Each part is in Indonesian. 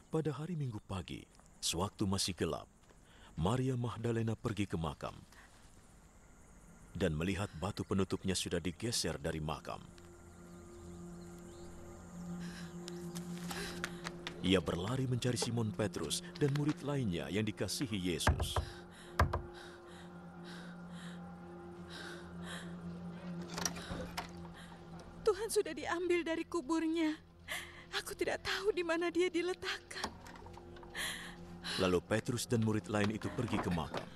Pada hari Minggu pagi, sewaktu masih gelap, Maria Magdalena pergi ke makam dan melihat batu penutupnya sudah digeser dari makam. Ia berlari mencari Simon Petrus dan murid lainnya yang dikasihi Yesus. Tuhan sudah diambil dari kuburnya. Aku tidak tahu di mana dia diletakkan. Lalu Petrus dan murid lain itu pergi ke makam.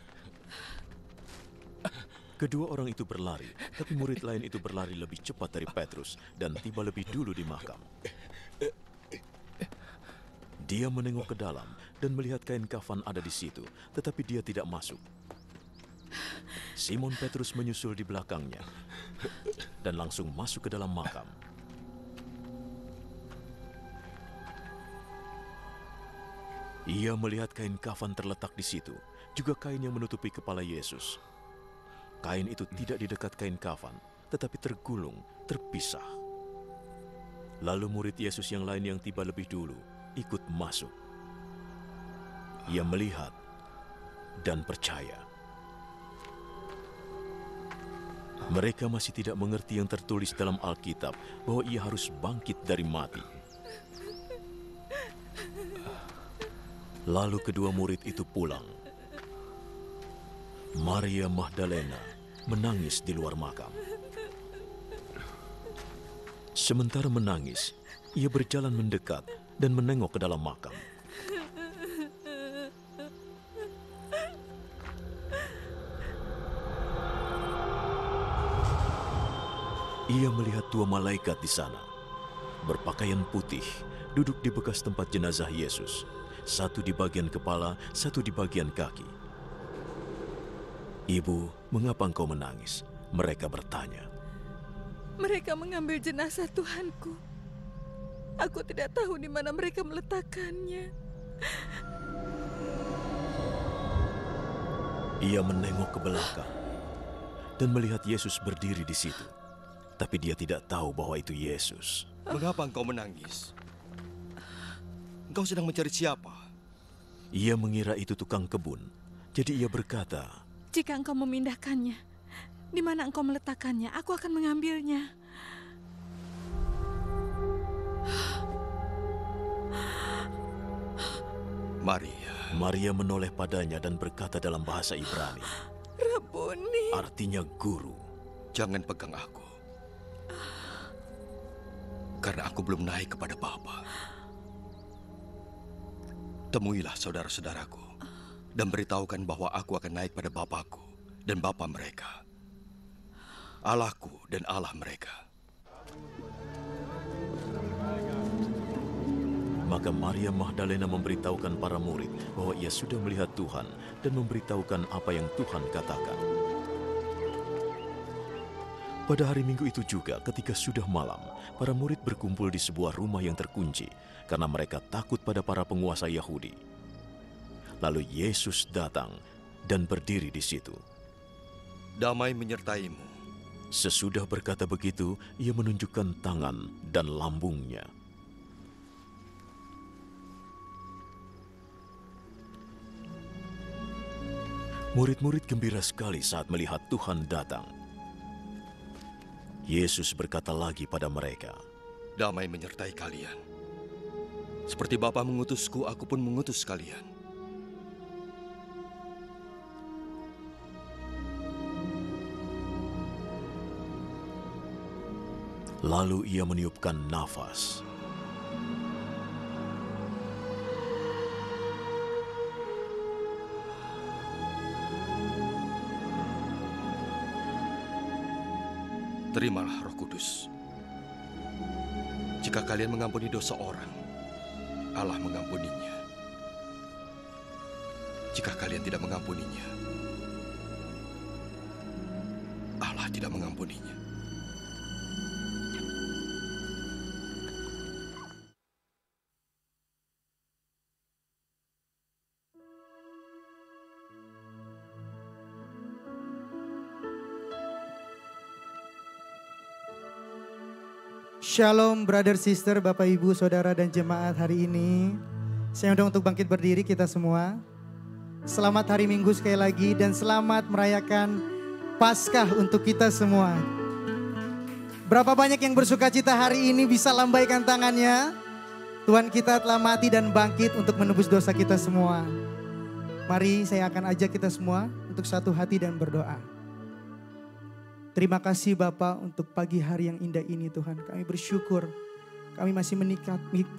Kedua orang itu berlari, tapi murid lain itu berlari lebih cepat dari Petrus dan tiba lebih dulu di makam. Dia menengok ke dalam dan melihat kain kafan ada di situ, tetapi dia tidak masuk. Simon Petrus menyusul di belakangnya dan langsung masuk ke dalam makam. Ia melihat kain kafan terletak di situ, juga kain yang menutupi kepala Yesus. Kain itu tidak di dekat kain kafan, tetapi tergulung, terpisah. Lalu murid Yesus yang lain yang tiba lebih dulu ikut masuk. Ia melihat dan percaya. Mereka masih tidak mengerti yang tertulis dalam Alkitab bahwa ia harus bangkit dari mati. Lalu kedua murid itu pulang. Maria Magdalena menangis di luar makam. Sementara menangis, ia berjalan mendekat dan menengok ke dalam makam. Ia melihat dua malaikat di sana, berpakaian putih, duduk di bekas tempat jenazah Yesus. Satu di bagian kepala, satu di bagian kaki. "Ibu, mengapa engkau menangis?" mereka bertanya. Mereka mengambil jenazah Tuhanku. Aku tidak tahu di mana mereka meletakkannya. Ia menengok ke belakang dan melihat Yesus berdiri di situ. Tapi dia tidak tahu bahwa itu Yesus. Mengapa engkau menangis? Engkau sedang mencari siapa? Ia mengira itu tukang kebun. Jadi ia berkata, Jika engkau memindahkannya, di mana engkau meletakkannya, aku akan mengambilnya. Maria menoleh padanya dan berkata dalam bahasa Ibrani, Rabuni. artinya guru. Jangan pegang aku. Karena aku belum naik kepada Bapa. Temuilah saudara-saudaraku dan beritahukan bahwa aku akan naik pada Bapakku dan Bapa mereka, Allahku dan Allah mereka. Maka Maria Magdalena memberitahukan para murid bahwa ia sudah melihat Tuhan dan memberitahukan apa yang Tuhan katakan. Pada hari Minggu itu juga ketika sudah malam, para murid berkumpul di sebuah rumah yang terkunci karena mereka takut pada para penguasa Yahudi. Lalu Yesus datang dan berdiri di situ. Damai menyertaimu. Sesudah berkata begitu, ia menunjukkan tangan dan lambungnya. Murid-murid gembira sekali saat melihat Tuhan datang. Yesus berkata lagi pada mereka, Damai menyertai kalian. Seperti Bapa mengutusku, aku pun mengutus kalian. Lalu ia meniupkan nafas. Terimalah Roh Kudus. Jika kalian mengampuni dosa orang, Allah mengampuninya. Jika kalian tidak mengampuninya, Allah tidak mengampuninya. Shalom brother sister, Bapak Ibu Saudara dan jemaat hari ini. Saya undang untuk bangkit berdiri kita semua. Selamat hari Minggu sekali lagi dan selamat merayakan Paskah untuk kita semua. Berapa banyak yang bersuka cita hari ini bisa lambaikan tangannya. Tuhan kita telah mati dan bangkit untuk menebus dosa kita semua. Mari saya akan ajak kita semua untuk satu hati dan berdoa. Terima kasih Bapa untuk pagi hari yang indah ini Tuhan. Kami bersyukur. Kami masih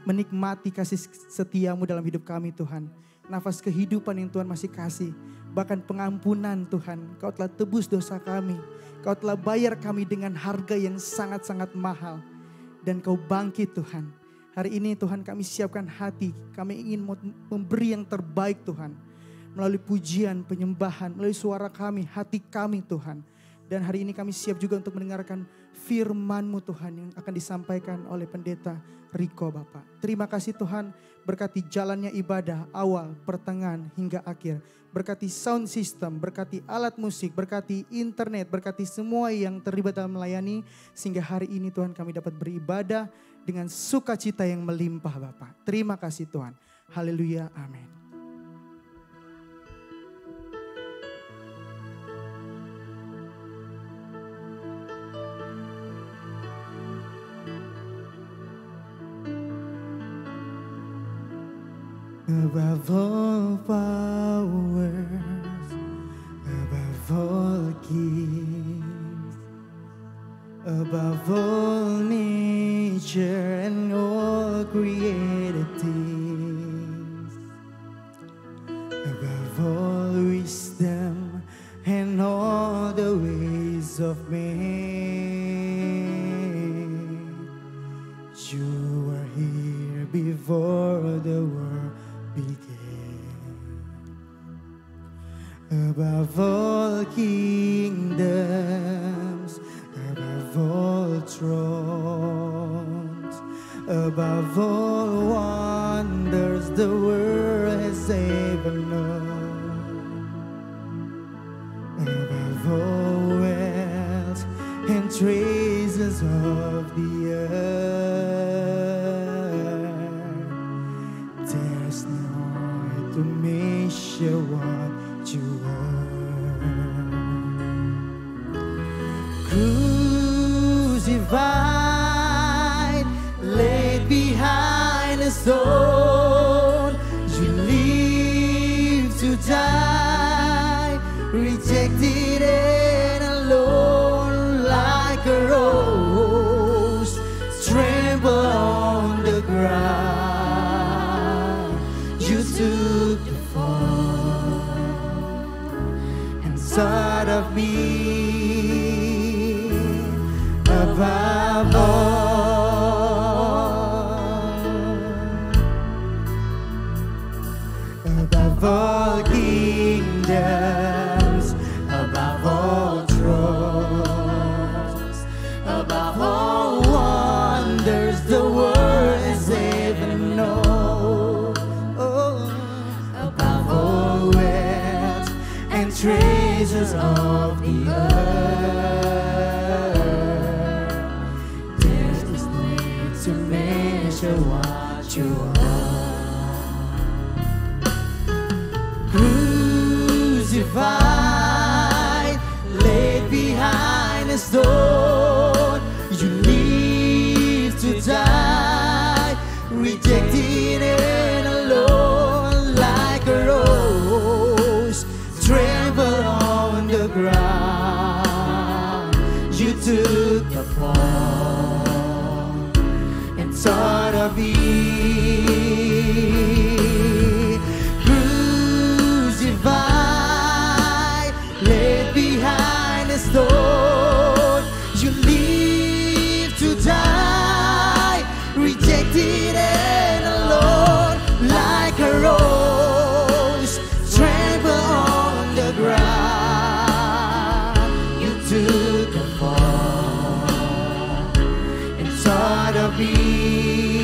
menikmati kasih setiamu dalam hidup kami Tuhan. Nafas kehidupan yang Tuhan masih kasih. Bahkan pengampunan Tuhan. Kau telah tebus dosa kami. Kau telah bayar kami dengan harga yang sangat-sangat mahal. Dan Kau bangkit Tuhan. Hari ini Tuhan kami siapkan hati. Kami ingin memberi yang terbaik Tuhan. Melalui pujian, penyembahan, melalui suara kami, hati kami Tuhan. Dan hari ini kami siap juga untuk mendengarkan firman-Mu Tuhan yang akan disampaikan oleh pendeta Riko Bapak. Terima kasih Tuhan, berkati jalannya ibadah awal, pertengahan hingga akhir. Berkati sound system, berkati alat musik, berkati internet, berkati semua yang terlibat dalam melayani. Sehingga hari ini Tuhan kami dapat beribadah dengan sukacita yang melimpah Bapak. Terima kasih Tuhan. Haleluya, amin. Above all powers, above all kings, above all nature and all created things, above all wisdom and all the ways of man, you were here before the world began. Above all kingdoms, above all thrones, above all wonders the world has ever known, above all wealth and traces of the earth, there's no way to measure what you are. Crucified, laid behind a stone, you live to die, rejected and alone like a rose, trampled on the ground. You took the fall and thought of me above all kingdoms, above all thrones, above all wonders the world has ever known, above all wealth and treasures of the earth, there's no way to measure what you are. Crucified, laid behind a stone, you live to die, rejected and alone like a rose, trampled on the ground. You took the fall and thought of me. Laid behind a stone, you live to die, rejected and alone like a rose, trampled on the ground. You took a fall and thought of me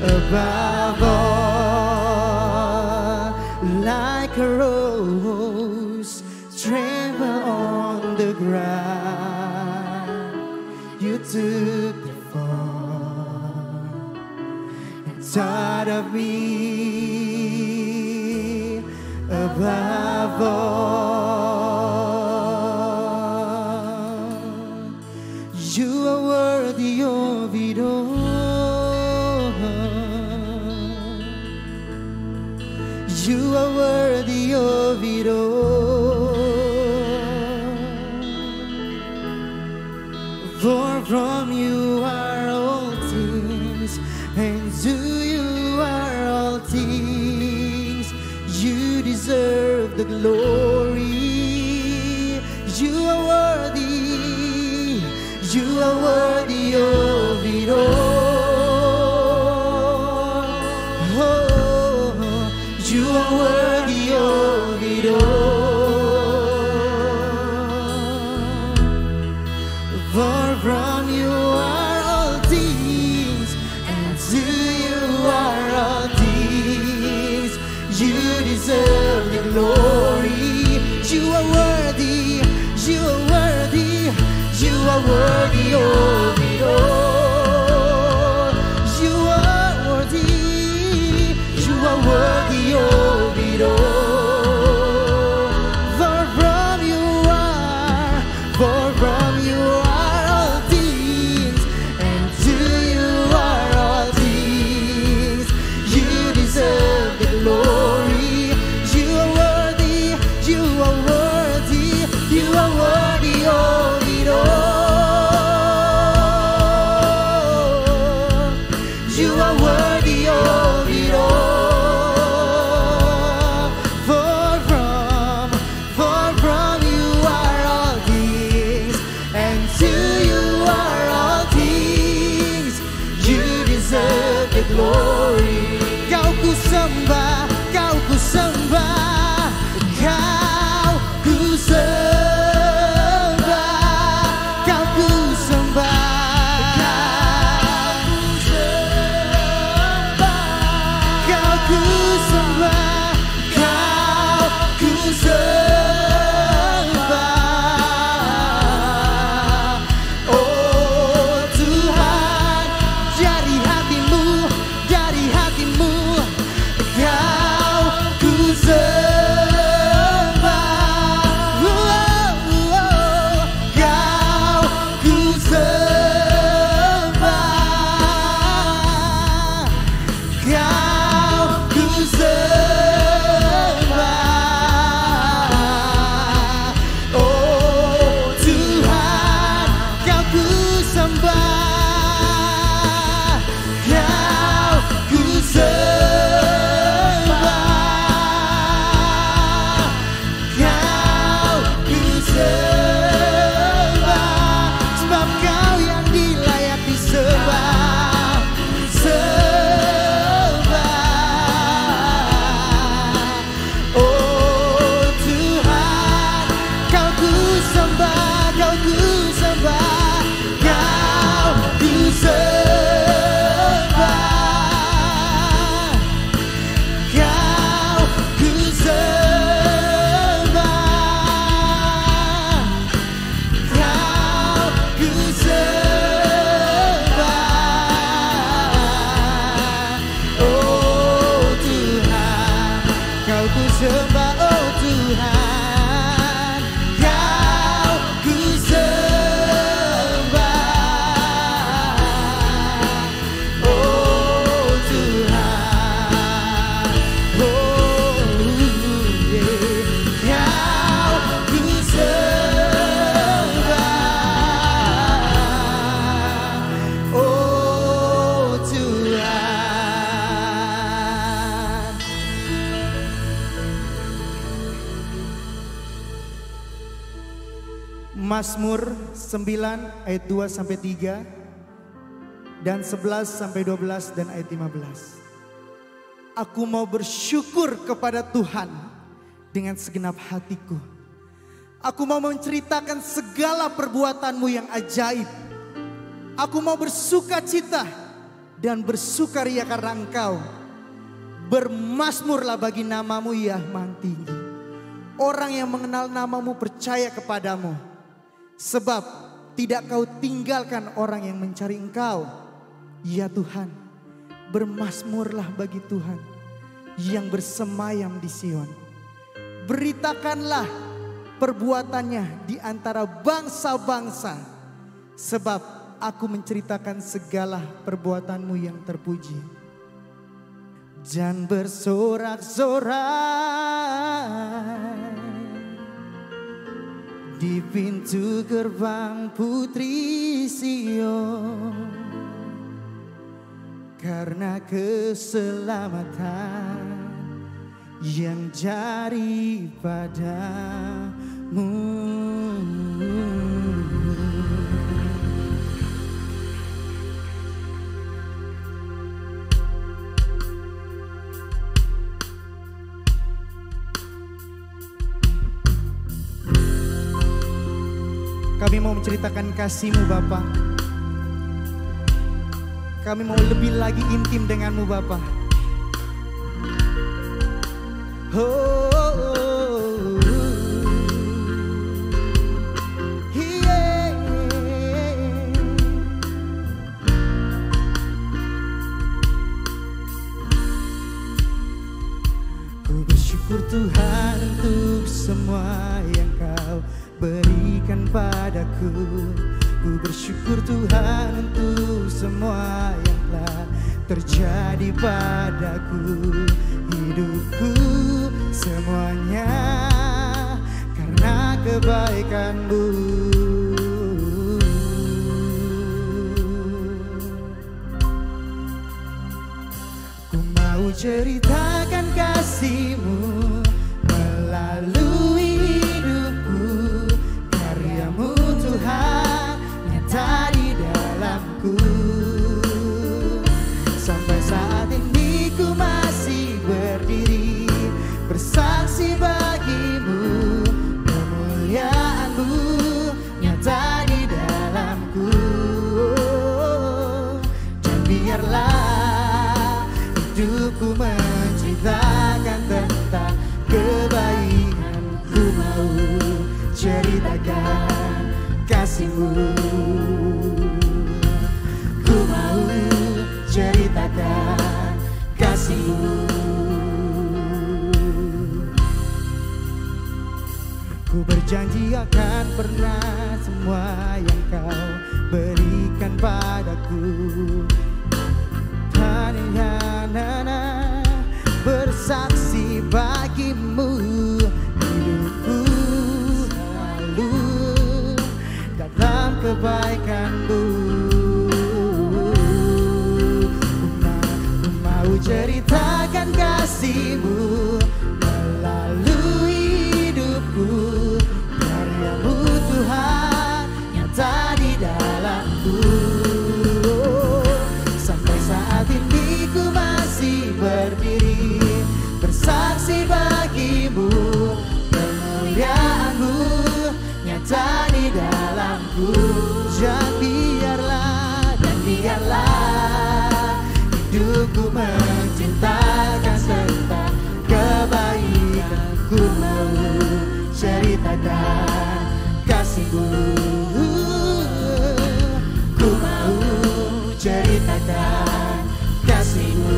above all, like a rose, tremble on the ground. You took the fall and inside of me above all. You are worthy of it all. You are worthy of it all. For from you are all things, and to you are all things. You deserve the glory. You are worthy. You are worthy of it all. Oh, you are worthy of it all. For from you are all things, and to you are all things. You deserve the glory. You are worthy. You are worthy. You are worthy of it all. You are worthy. You are worthy of it all. For from you are all things, and to you are all things. You deserve the glory. You are worthy. You are worthy. You are worthy of it all. You are worthy of it all. For from you are all things, and to you are all things. You deserve the glory. Kau ku sembah, kau ku sembah, kau ku sembah, kau ku sembah, kau ku sembah, kau ku sembah. Oh Tuhan, dari hatimu, dari hatimu, kau ku sembah. Kau ku sembah. Kau ku sembah. Oh Tuhan, kau ku sembah. Kau ku sembah. Kau ku sembah. Sebab kau yang dilayak disembah. Sembah. Oh Tuhan, kau ku sembah, kau ku sembah, kau ku sembah, kau ku sembah, kau ku sembah. Oh Tuhan, kau ku sembah. Oh Tuhan, kau ku sembah. Oh Tuhan, oh yeah, kau ku sembah. Oh Tuhan. Mazmur 9 ayat 2 sampai 3 dan 11 sampai 12 dan ayat 15. Aku mau bersyukur kepada Tuhan dengan segenap hatiku. Aku mau menceritakan segala perbuatanmu yang ajaib. Aku mau bersuka cita dan bersukaria karena Engkau. Bermazmurlah bagi namamu ya Maha Tinggi. Orang yang mengenal namamu percaya kepadamu. Sebab tidak kau tinggalkan orang yang mencari Engkau. Ya Tuhan, Bermazmurlah bagi Tuhan yang bersemayam di Sion. Beritakanlah perbuatannya di antara bangsa-bangsa. Sebab aku menceritakan segala perbuatanmu yang terpuji. Dan bersorak-sorai di pintu gerbang Putri Sion, karena keselamatan yang jari padamu. Kami mau menceritakan kasih-Mu Bapa. Kami mau lebih lagi intim dengan-Mu Bapa. Oh, yeah. Ku bersyukur Tuhan untuk semua yang Kau berikan padaku. Ku bersyukur Tuhan untuk semua yang telah terjadi padaku. Hidupku semuanya karena kebaikan-Mu. Ku mau ceritakan kasih-Mu melalui hidupku. Karya-Mu Tuhan nyata di dalamku. Sampai saat ini ku masih berdiri bersaksi bagi-Mu. Kemuliaan-Mu nyata di dalamku. Dan biarlah hidupku menceritakan tentang kebaikan. Ku mau ceritakan kasih-Mu. Ku mau ceritakan kasih-Mu. Ku berjanji akan pernah semua yang Kau berikan padaku. Tanah bersaksi bagi-Mu. Hidupku selalu dalam kebaikan-Mu. Ku mau ceritakan kasih-Mu melalui hidupku. Karya-Mu Tuhan nyata di dalamku. Sampai saat ini ku masih berdiri bersaksi bagi-Mu. Kemuliaan-Mu nyata di dalamku. Dan biarlah hidupku menceritakan tentang kebaikan. Ku mau ceritakan kasih-Mu. Ku mau ceritakan kasih-Mu.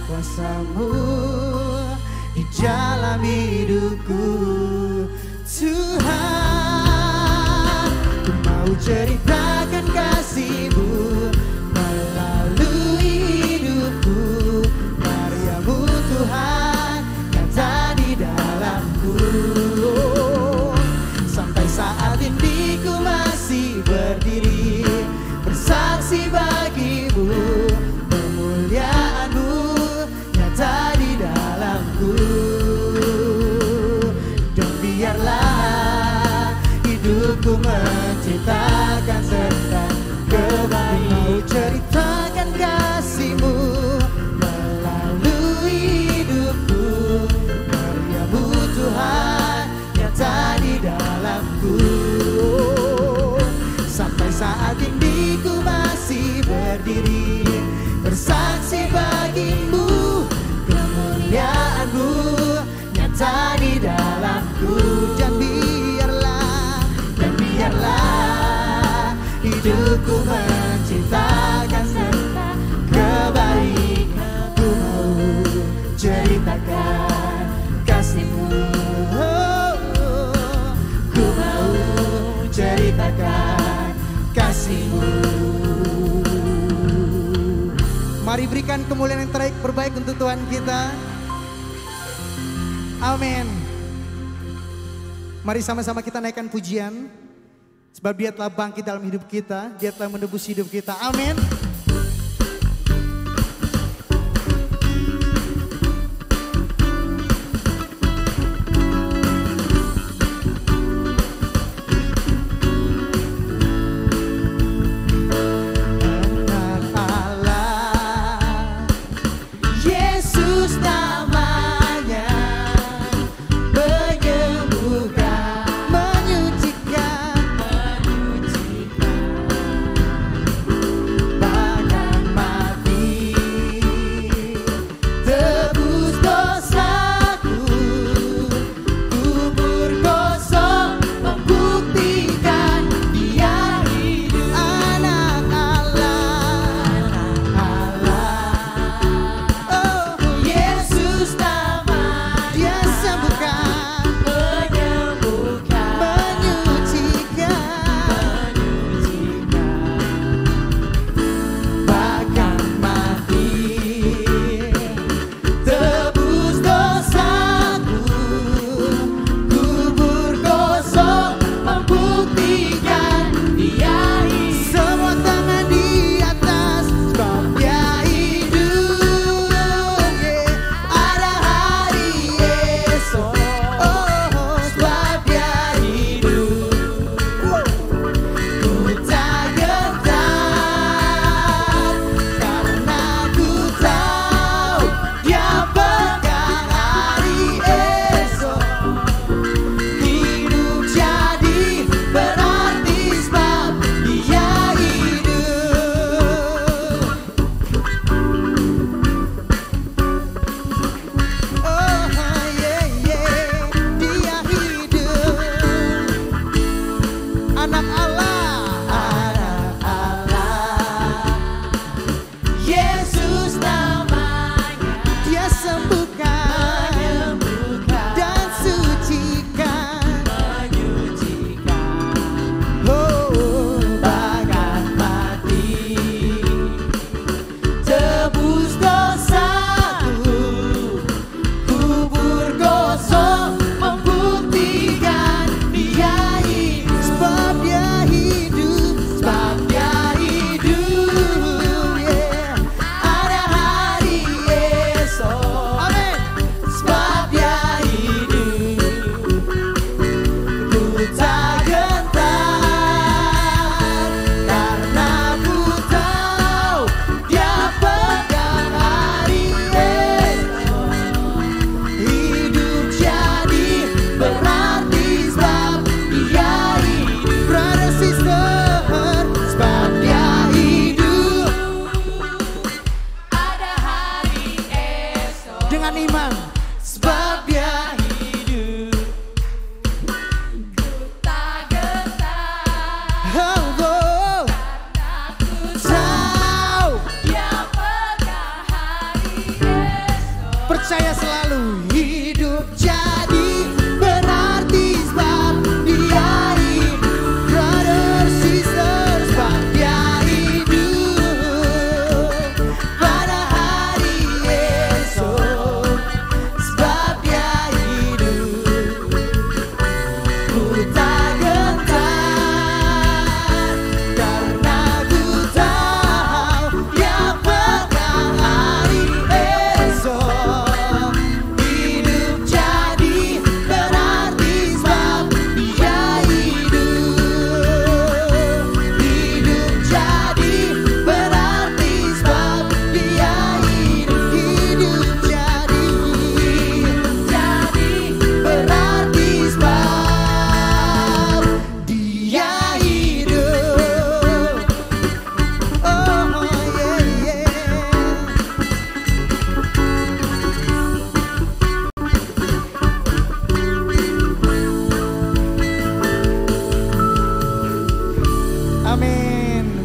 Kuasa-Mu di dalam hidupku Tuhan. Ku mau ceritakan kasih-Mu melalui hidupku. Karya-Mu Tuhan nyata di dalamku. Sampai saat ini ku masih berdiri bersaksi bagi-Mu. Kemuliaan-Mu nyata di dalamku. Dan biarlah hidupku menceritakan tentang kebaikan. Mau ceritakan kasih-Mu melalui hidupku menceritakan serta kebaikan. Ku mau ceritakan kasih-Mu. Ku mau ceritakan kasih-Mu. Mari berikan kemuliaan yang terbaik untuk Tuhan kita. Amin. Mari sama-sama kita naikkan pujian. Sebab Dia telah bangkit dalam hidup kita. Dia telah menebus hidup kita. Amin.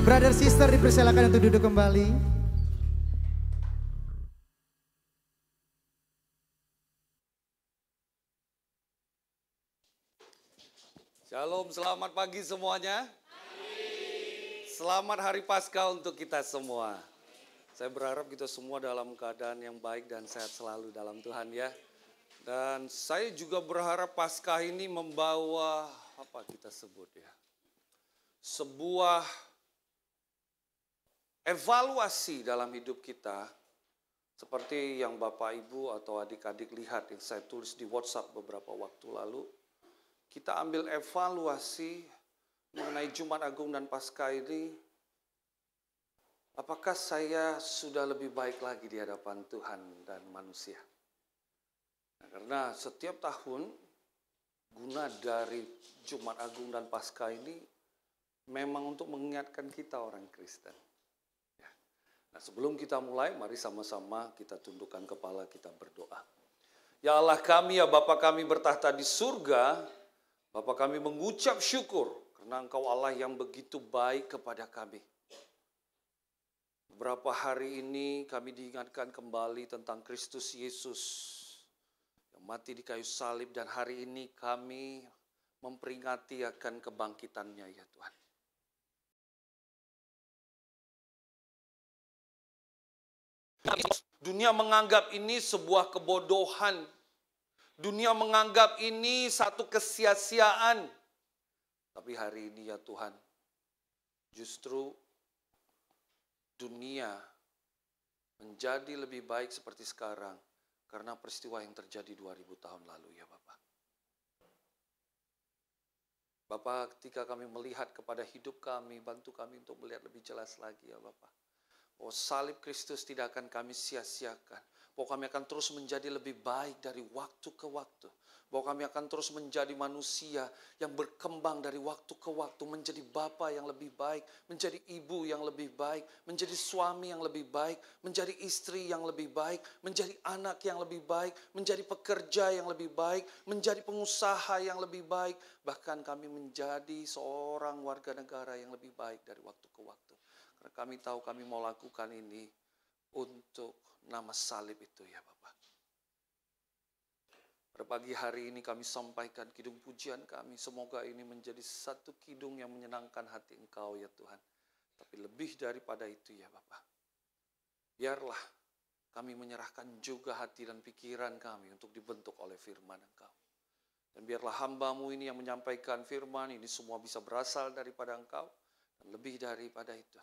Brother sister dipersilakan untuk duduk kembali. Shalom, selamat pagi semuanya. Selamat Hari Paskah untuk kita semua. Saya berharap kita semua dalam keadaan yang baik dan sehat selalu dalam Tuhan ya. Dan saya juga berharap Paskah ini membawa apa kita sebut ya, sebuah evaluasi dalam hidup kita. Seperti yang Bapak Ibu atau adik-adik lihat yang saya tulis di WhatsApp beberapa waktu lalu. Kita ambil evaluasi mengenai Jumat Agung dan Paskah ini. Apakah saya sudah lebih baik lagi di hadapan Tuhan dan manusia? Nah, karena setiap tahun guna dari Jumat Agung dan Paskah ini memang untuk mengingatkan kita orang Kristen. Ya. Nah, sebelum kita mulai, mari sama-sama kita tundukkan kepala, kita berdoa. Ya Allah kami, ya Bapa kami bertahta di surga, Bapa kami mengucap syukur karena Engkau Allah yang begitu baik kepada kami. Beberapa hari ini kami diingatkan kembali tentang Kristus Yesus yang mati di kayu salib, dan hari ini kami memperingati akan kebangkitannya ya Tuhan. Dunia menganggap ini sebuah kebodohan. Dunia menganggap ini satu kesia-siaan. Tapi hari ini ya Tuhan, justru dunia menjadi lebih baik seperti sekarang karena peristiwa yang terjadi 2000 tahun lalu ya Bapak. Bapak, ketika kami melihat kepada hidup kami, bantu kami untuk melihat lebih jelas lagi ya Bapak. Oh, salib Kristus tidak akan kami sia-siakan. Bahwa kami akan terus menjadi lebih baik dari waktu ke waktu. Bahwa kami akan terus menjadi manusia yang berkembang dari waktu ke waktu. Menjadi bapa yang lebih baik. Menjadi ibu yang lebih baik. Menjadi suami yang lebih baik. Menjadi istri yang lebih baik. Menjadi anak yang lebih baik. Menjadi pekerja yang lebih baik. Menjadi pengusaha yang lebih baik. Bahkan kami menjadi seorang warga negara yang lebih baik dari waktu ke waktu. Karena kami tahu kami mau lakukan ini untuk nama salib itu ya Bapak. Pada pagi hari ini kami sampaikan kidung pujian kami. Semoga ini menjadi satu kidung yang menyenangkan hati Engkau ya Tuhan. Tapi lebih daripada itu ya Bapak. Biarlah kami menyerahkan juga hati dan pikiran kami untuk dibentuk oleh firman Engkau. Dan biarlah hamba-Mu ini yang menyampaikan firman ini semua bisa berasal daripada Engkau. Dan lebih daripada itu,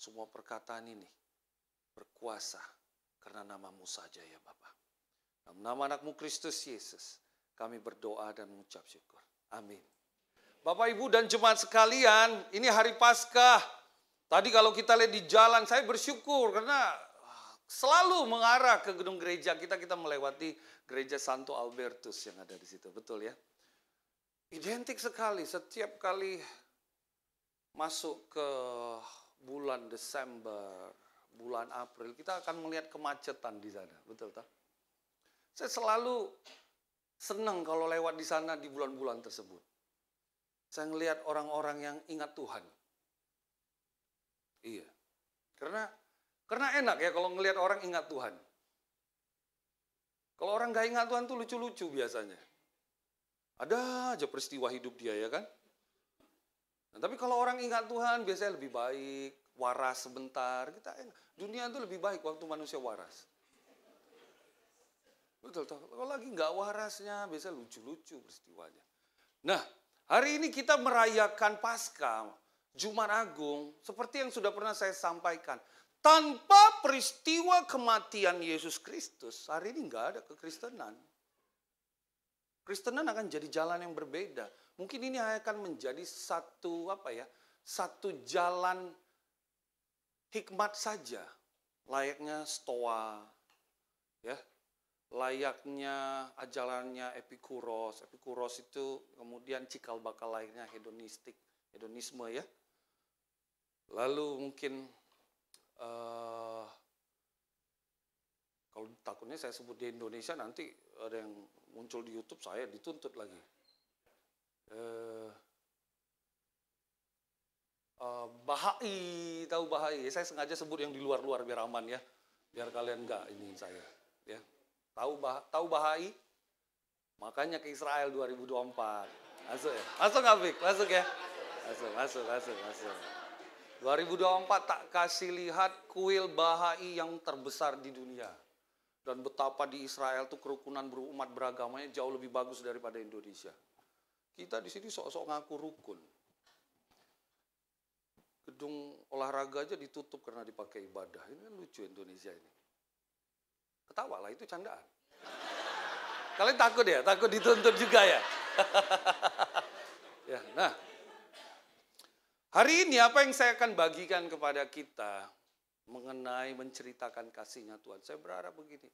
semua perkataan ini berkuasa karena nama-Mu saja ya Bapa. Dalam nama anak-Mu Kristus Yesus, kami berdoa dan mengucap syukur. Amin. Bapak, Ibu, dan jemaat sekalian, ini hari Paskah. Tadi kalau kita lihat di jalan, saya bersyukur karena selalu mengarah ke gedung gereja kita melewati gereja Santo Albertus yang ada di situ. Betul ya? Identik sekali setiap kali masuk ke bulan Desember, bulan April, kita akan melihat kemacetan di sana, betul tak? Saya selalu senang kalau lewat di sana di bulan-bulan tersebut. Saya melihat orang-orang yang ingat Tuhan. Iya, karena enak ya kalau ngelihat orang ingat Tuhan. Kalau orang gak ingat Tuhan tuh lucu-lucu biasanya. Ada aja peristiwa hidup dia ya kan? Nah, tapi kalau orang ingat Tuhan biasanya lebih baik, waras sebentar. Dunia itu lebih baik waktu manusia waras. Betul toh? Kalau lagi nggak warasnya biasanya lucu-lucu peristiwanya. Nah, hari ini kita merayakan Paskah, Jumat Agung, seperti yang sudah pernah saya sampaikan. Tanpa peristiwa kematian Yesus Kristus, hari ini nggak ada kekristenan. Kristenan akan jadi jalan yang berbeda. Mungkin ini akan menjadi satu jalan hikmat saja, layaknya Stoa, ya, layaknya ajarannya Epikuros. Epikuros itu kemudian cikal bakal lainnya hedonisme ya. Lalu mungkin kalau takutnya saya sebut di Indonesia nanti ada yang muncul di YouTube, saya dituntut lagi. Bahai, tahu Bahai? Saya sengaja sebut yang di luar-luar biar aman ya. Biar kalian enggak ini saya. Ya. Tahu Bahai? Makanya ke Israel 2024. Masuk ya? Masuk nggak, Fik? Masuk ya? Masuk. 2024 tak kasih lihat kuil Bahai yang terbesar di dunia. Dan betapa di Israel tuh kerukunan berumat beragamanya jauh lebih bagus daripada Indonesia. Kita di sini sok-sok ngaku rukun. Gedung olahraga aja ditutup karena dipakai ibadah. Ini kan lucu Indonesia ini. Ketawa lah, itu candaan. Kalian takut ya? Takut dituntut juga ya? Ya, nah. Hari ini apa yang saya akan bagikan kepada kita mengenai menceritakan kasihnya Tuhan. Saya berharap begini.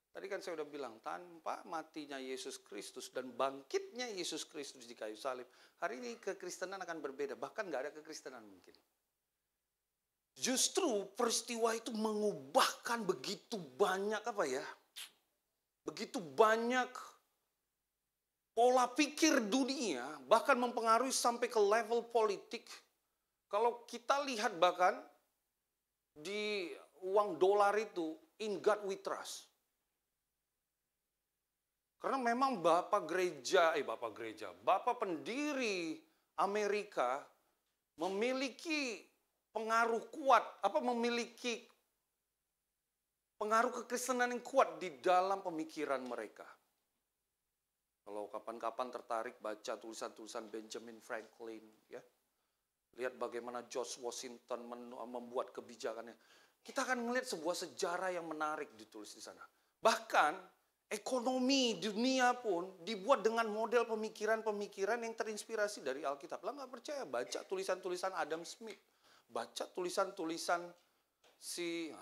Tadi kan saya udah bilang, tanpa matinya Yesus Kristus dan bangkitnya Yesus Kristus di kayu salib, hari ini kekristenan akan berbeda. Bahkan nggak ada kekristenan mungkin. Justru peristiwa itu mengubahkan begitu banyak begitu banyak pola pikir dunia, bahkan mempengaruhi sampai ke level politik. Kalau kita lihat bahkan di uang dolar itu, in God we trust. Karena memang Bapak pendiri Amerika memiliki pengaruh kuat, memiliki pengaruh kekristenan yang kuat di dalam pemikiran mereka. Kalau kapan-kapan tertarik baca tulisan-tulisan Benjamin Franklin, ya, lihat bagaimana George Washington membuat kebijakannya. Kita akan melihat sebuah sejarah yang menarik ditulis di sana. Bahkan ekonomi dunia pun dibuat dengan model pemikiran-pemikiran yang terinspirasi dari Alkitab. Lah nggak percaya, baca tulisan-tulisan Adam Smith, baca tulisan-tulisan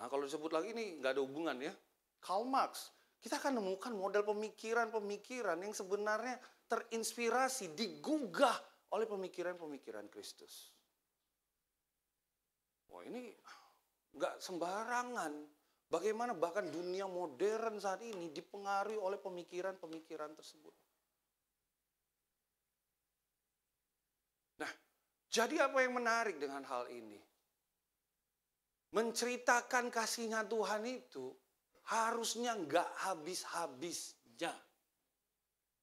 kalau disebut lagi ini nggak ada hubungan ya, Karl Marx. Kita akan menemukan model pemikiran-pemikiran yang sebenarnya terinspirasi, digugah oleh pemikiran-pemikiran Kristus. Wah, ini nggak sembarangan. Bagaimana bahkan dunia modern saat ini dipengaruhi oleh pemikiran-pemikiran tersebut. Nah, jadi apa yang menarik dengan hal ini? Menceritakan kasihnya Tuhan itu harusnya nggak habis-habisnya.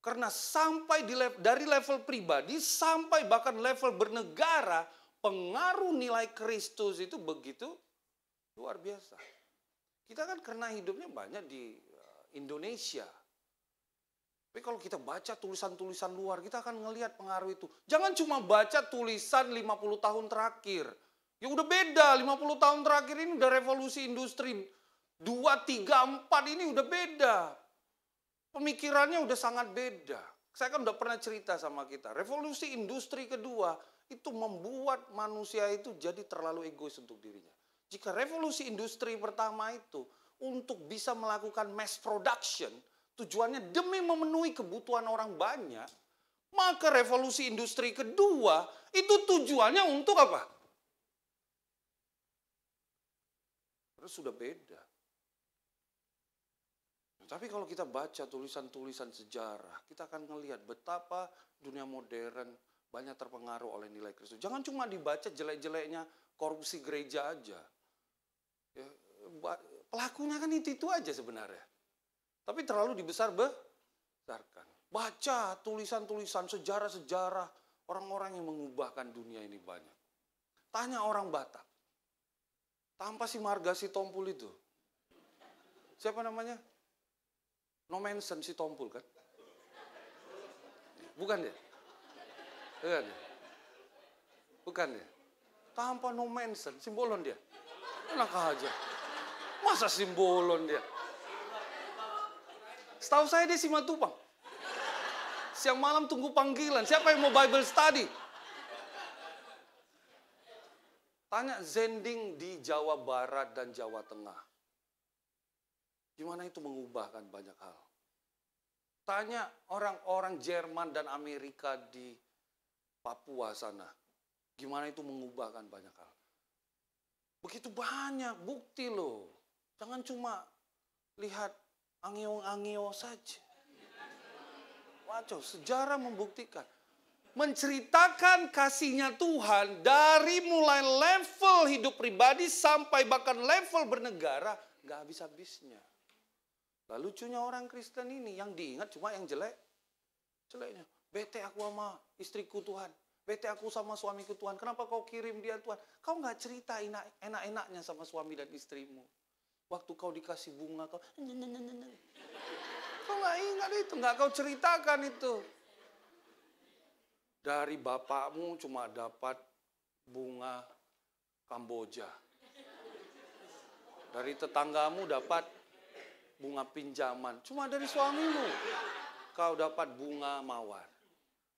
Karena sampai dari level pribadi sampai bahkan level bernegara, pengaruh nilai Kristus itu begitu luar biasa. Kita kan karena hidupnya banyak di Indonesia. Tapi kalau kita baca tulisan-tulisan luar, kita akan ngelihat pengaruh itu. Jangan cuma baca tulisan 50 tahun terakhir. Ya udah beda, 50 tahun terakhir ini udah revolusi industri 2, 3, 4 ini udah beda. Pemikirannya udah sangat beda. Saya kan udah pernah cerita sama kita. Revolusi industri kedua itu membuat manusia itu jadi terlalu egois untuk dirinya. Jika revolusi industri pertama itu untuk bisa melakukan mass production, tujuannya demi memenuhi kebutuhan orang banyak, maka revolusi industri kedua itu tujuannya untuk apa? Terus sudah beda. Tapi kalau kita baca tulisan-tulisan sejarah, kita akan melihat betapa dunia modern banyak terpengaruh oleh nilai Kristus. Jangan cuma dibaca jelek-jeleknya korupsi gereja aja. Ya, pelakunya kan itu aja sebenarnya. Tapi terlalu dibesar-besarkan. Baca tulisan-tulisan sejarah-sejarah orang-orang yang mengubahkan dunia ini banyak. Tanya orang Batak. Tanpa si Marga Sitompul itu. Siapa namanya? Nomensen Sitompul kan? Bukan dia? Bukan dia? Tanpa Nomensen, simbolon dia. Enak aja. Masa simbolon dia? Setahu saya dia Simatupang. Siang malam tunggu panggilan. Siapa yang mau Bible study? Tanya Zending di Jawa Barat dan Jawa Tengah. Gimana itu mengubahkan banyak hal. Tanya orang-orang Jerman dan Amerika di Papua sana. Gimana itu mengubahkan banyak hal. Begitu banyak bukti loh. Jangan cuma lihat angio-angio saja. Waduh, sejarah membuktikan. menceritakan kasihnya Tuhan dari mulai level hidup pribadi sampai bahkan level bernegara, nggak habis-habisnya. Lah lucunya orang Kristen ini yang diingat cuma yang jeleknya. Bete aku sama istriku Tuhan, bete aku sama suamiku Tuhan, kenapa kau kirim dia Tuhan? Kau nggak cerita enak-enaknya sama suami dan istrimu. Waktu kau dikasih bunga, kau nggak ingat itu, nggak kau ceritakan itu. Dari bapakmu cuma dapat bunga Kamboja. Dari tetanggamu dapat bunga pinjaman. Cuma dari suamimu kau dapat bunga mawar.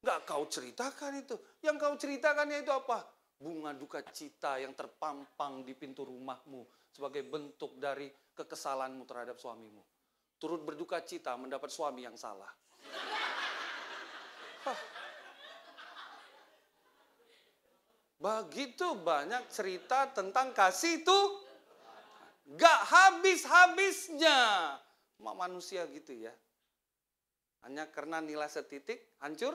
Nggak kau ceritakan itu. Yang kau ceritakannya itu apa? Bunga duka cita yang terpampang di pintu rumahmu sebagai bentuk dari kekesalanmu terhadap suamimu. Turut berduka cita mendapat suami yang salah. Begitu banyak cerita tentang kasih itu gak habis-habisnya. Manusia gitu ya. Hanya karena nilai setitik hancur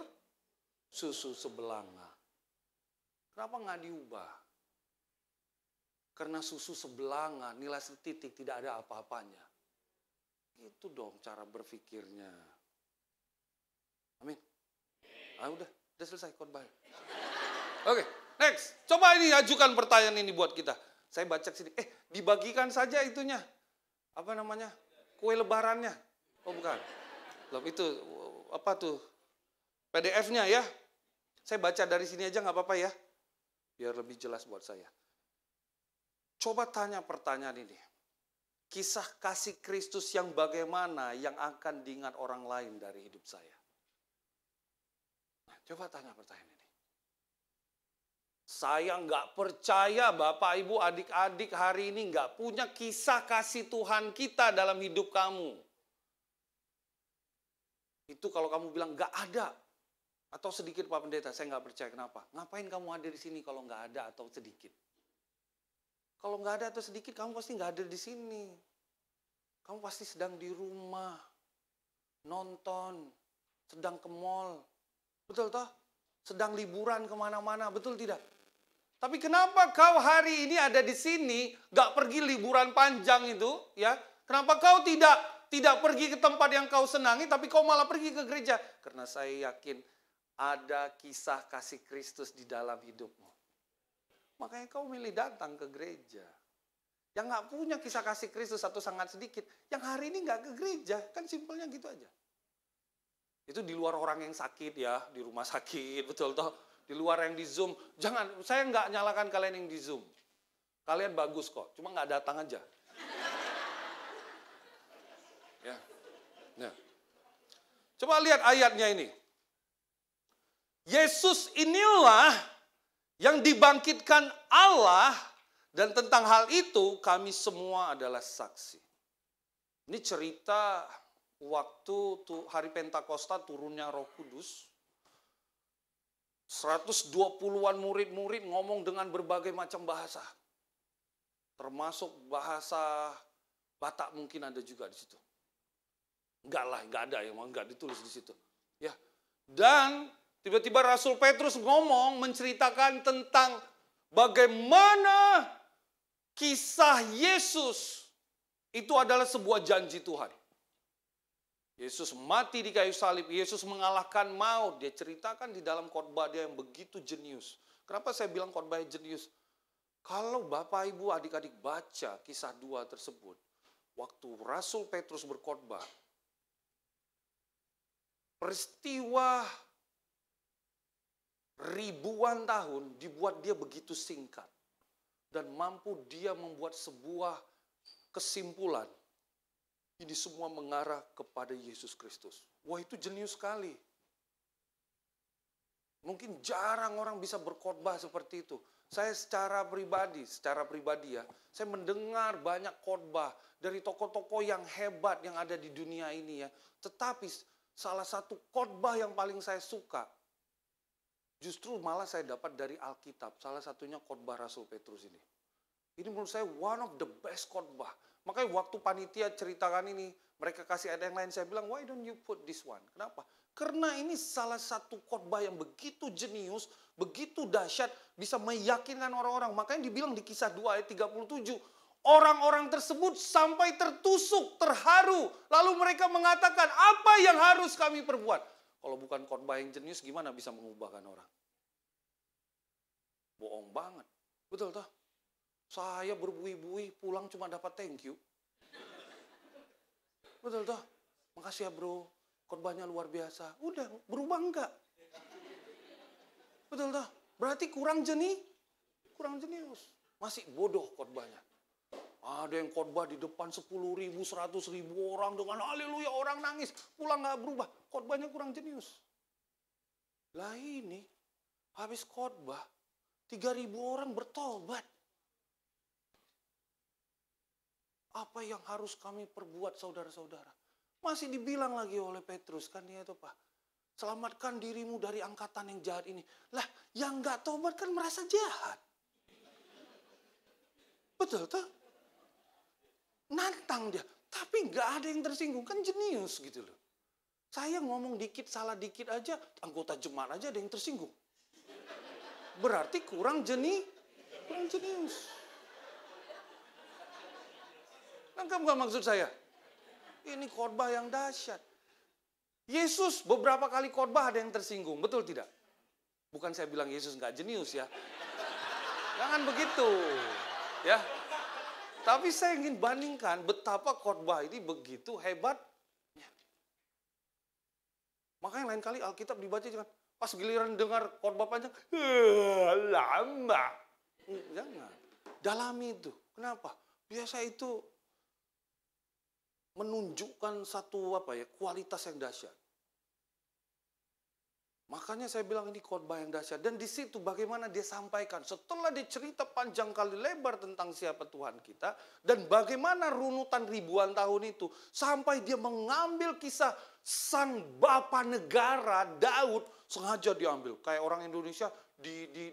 susu sebelanga. Kenapa gak diubah? Karena susu sebelanga nilai setitik tidak ada apa-apanya. Itu dong cara berpikirnya. Amin. Udah selesai khotbah. Oke. Next, coba ini ajukan pertanyaan ini buat kita. Saya baca sini. Dibagikan saja itunya. Apa namanya? Kue lebarannya. Oh bukan. Loh itu apa tuh? PDF-nya ya. Saya baca dari sini aja nggak apa-apa ya. Biar lebih jelas buat saya. Coba tanya pertanyaan ini. Kisah kasih Kristus yang bagaimana yang akan diingat orang lain dari hidup saya? Nah, coba tanya pertanyaan ini. Saya nggak percaya Bapak, Ibu, adik-adik hari ini nggak punya kisah kasih Tuhan kita dalam hidup kamu. Itu kalau kamu bilang nggak ada. Atau sedikit Pak Pendeta, saya nggak percaya. Kenapa? Ngapain kamu ada di sini kalau nggak ada atau sedikit? Kalau nggak ada atau sedikit, kamu pasti nggak ada di sini. Kamu pasti sedang di rumah, nonton, sedang ke mall. Betul toh? Sedang liburan kemana-mana, betul tidak? Tapi kenapa kau hari ini ada di sini, gak pergi liburan panjang itu, ya? Kenapa kau tidak pergi ke tempat yang kau senangi, tapi kau malah pergi ke gereja? Karena saya yakin ada kisah kasih Kristus di dalam hidupmu. Makanya kau milih datang ke gereja. Yang gak punya kisah kasih Kristus atau sangat sedikit, yang hari ini gak ke gereja, kan simpelnya gitu aja. Itu di luar orang yang sakit ya, di rumah sakit, betul toh? Di luar yang di Zoom, jangan, saya nggak nyalakan kalian yang di Zoom. Kalian bagus kok, cuma nggak datang aja. Ya. Nah. Coba lihat ayatnya ini. Yesus inilah yang dibangkitkan Allah, dan tentang hal itu kami semua adalah saksi. Ini cerita waktu hari Pentakosta turunnya Roh Kudus. 120-an murid-murid ngomong dengan berbagai macam bahasa. Termasuk bahasa Batak mungkin ada juga di situ. Enggak lah, enggak ada yang enggak ditulis di situ. Ya. Dan tiba-tiba Rasul Petrus ngomong menceritakan tentang bagaimana kisah Yesus itu adalah sebuah janji Tuhan. Yesus mati di kayu salib, Yesus mengalahkan maut. Dia ceritakan di dalam khotbah dia yang begitu jenius. Kenapa saya bilang khotbah jenius? Kalau Bapak, Ibu, adik-adik baca kisah 2 tersebut, waktu Rasul Petrus berkhotbah, peristiwa ribuan tahun dibuat dia begitu singkat. Dan mampu dia membuat sebuah kesimpulan. Ini semua mengarah kepada Yesus Kristus. Wah, itu jenius sekali. Mungkin jarang orang bisa berkhotbah seperti itu. Saya secara pribadi ya, saya mendengar banyak khotbah dari tokoh-tokoh yang hebat yang ada di dunia ini ya. Tetapi salah satu khotbah yang paling saya suka, justru malah saya dapat dari Alkitab. Salah satunya khotbah Rasul Petrus ini. Ini menurut saya one of the best khotbah. Makanya waktu panitia ceritakan ini, mereka kasih ada yang lain, saya bilang, why don't you put this one? Kenapa? Karena ini salah satu khotbah yang begitu jenius, begitu dahsyat, bisa meyakinkan orang-orang. Makanya dibilang di Kisah 2 ayat 37, orang-orang tersebut sampai tertusuk, terharu. Lalu mereka mengatakan, apa yang harus kami perbuat? Kalau bukan khotbah yang jenius, gimana bisa mengubahkan orang? Bohong banget. Betul toh? Saya berbuih-buih, pulang cuma dapat thank you. Betul toh? Makasih ya bro, khotbahnya luar biasa. Udah, berubah enggak? Betul toh? Berarti kurang jenius. Masih bodoh khotbahnya. Ada yang khotbah di depan 10.000, 100.000 orang dengan haleluya, orang nangis. Pulang nggak berubah, khotbahnya kurang jenius. Lah ini, habis khotbah, 3.000 orang bertobat. Apa yang harus kami perbuat saudara-saudara? Masih dibilang lagi oleh Petrus, kan dia itu Pak. Selamatkan dirimu dari angkatan yang jahat ini. Lah, yang nggak tobat kan merasa jahat. Betul toh? Nantang dia, tapi nggak ada yang tersinggung, kan jenius gitu loh. Saya ngomong dikit, salah dikit aja, anggota jemaat aja ada yang tersinggung. Berarti kurang jenius. Nangkap nggak maksud saya? Ini khotbah yang dahsyat. Yesus beberapa kali khotbah ada yang tersinggung, betul tidak? Bukan saya bilang Yesus nggak jenius ya. Jangan begitu, ya. Tapi saya ingin bandingkan betapa khotbah ini begitu hebatnya. Makanya lain kali Alkitab dibaca jangan pas giliran dengar khotbah panjang, lama. Jangan. Dalami itu. Kenapa? Biasa itu menunjukkan satu kualitas yang dahsyat. Makanya saya bilang ini khotbah yang dahsyat. Dan di situ bagaimana dia sampaikan. Setelah dia cerita panjang kali lebar tentang siapa Tuhan kita. Dan bagaimana runutan ribuan tahun itu. Sampai dia mengambil kisah sang bapa negara Daud. Sengaja diambil. Kayak orang Indonesia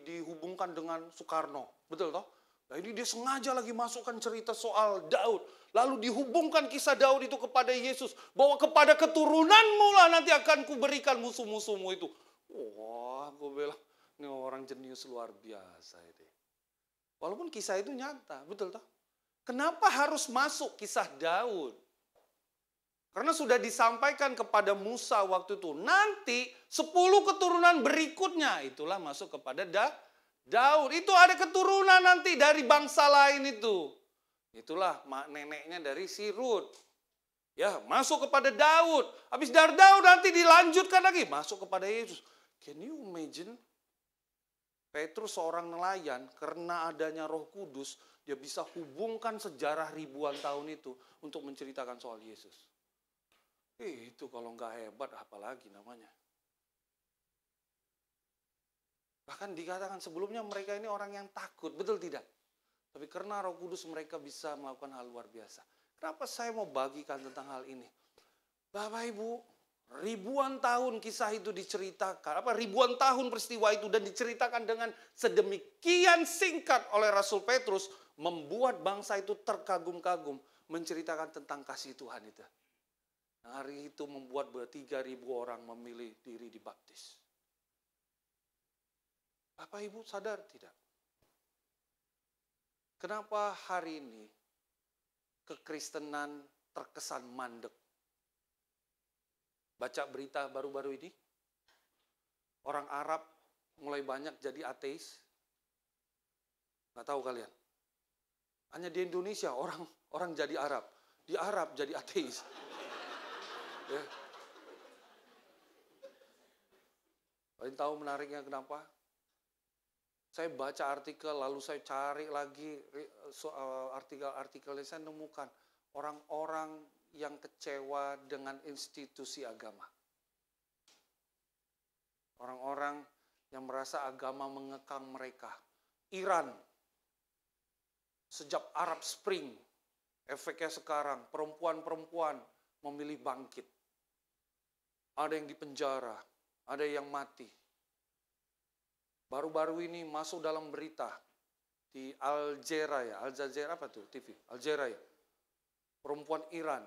dihubungkan dengan Soekarno. Betul toh? Nah ini dia sengaja lagi masukkan cerita soal Daud. Lalu dihubungkan kisah Daud itu kepada Yesus. Bahwa kepada keturunanmu lah nanti akan kuberikan musuh-musuhmu itu. Wah, gue bilang, ini orang jenius luar biasa ini. Walaupun kisah itu nyata, betul toh? Kenapa harus masuk kisah Daud? Karena sudah disampaikan kepada Musa waktu itu. Nanti 10 keturunan berikutnya, itulah masuk kepada Daud. Itu ada keturunan nanti dari bangsa lain itu. Itulah neneknya dari si Rut. Ya, masuk kepada Daud. Habis dari Daud nanti dilanjutkan lagi. Masuk kepada Yesus. Can you imagine? Petrus seorang nelayan, karena adanya Roh Kudus, dia bisa hubungkan sejarah ribuan tahun itu untuk menceritakan soal Yesus. Itu kalau nggak hebat, apalagi namanya. Bahkan dikatakan sebelumnya mereka ini orang yang takut, betul tidak? Tapi karena Roh Kudus mereka bisa melakukan hal luar biasa. Kenapa saya mau bagikan tentang hal ini? Bapak Ibu, ribuan tahun kisah itu diceritakan, ribuan tahun peristiwa itu dan diceritakan dengan sedemikian singkat oleh Rasul Petrus, membuat bangsa itu terkagum-kagum menceritakan tentang kasih Tuhan itu. Hari itu membuat 3.000 orang memilih diri dibaptis. Bapak Ibu sadar tidak? Kenapa hari ini kekristenan terkesan mandek? Baca berita baru-baru ini, orang Arab mulai banyak jadi ateis. Nggak tahu kalian. Hanya di Indonesia orang jadi Arab. Di Arab jadi ateis. Ya. Kalian tahu menariknya kenapa? Saya baca artikel, lalu saya cari lagi soal artikel-artikelnya, saya nemukan orang-orang yang kecewa dengan institusi agama. Orang-orang yang merasa agama mengekang mereka. Iran, sejak Arab Spring, efeknya sekarang, perempuan-perempuan memilih bangkit. Ada yang dipenjara, ada yang mati. Baru-baru ini masuk dalam berita, di Al Jazeera apa tuh TV? Al Jazeera ya. Perempuan Iran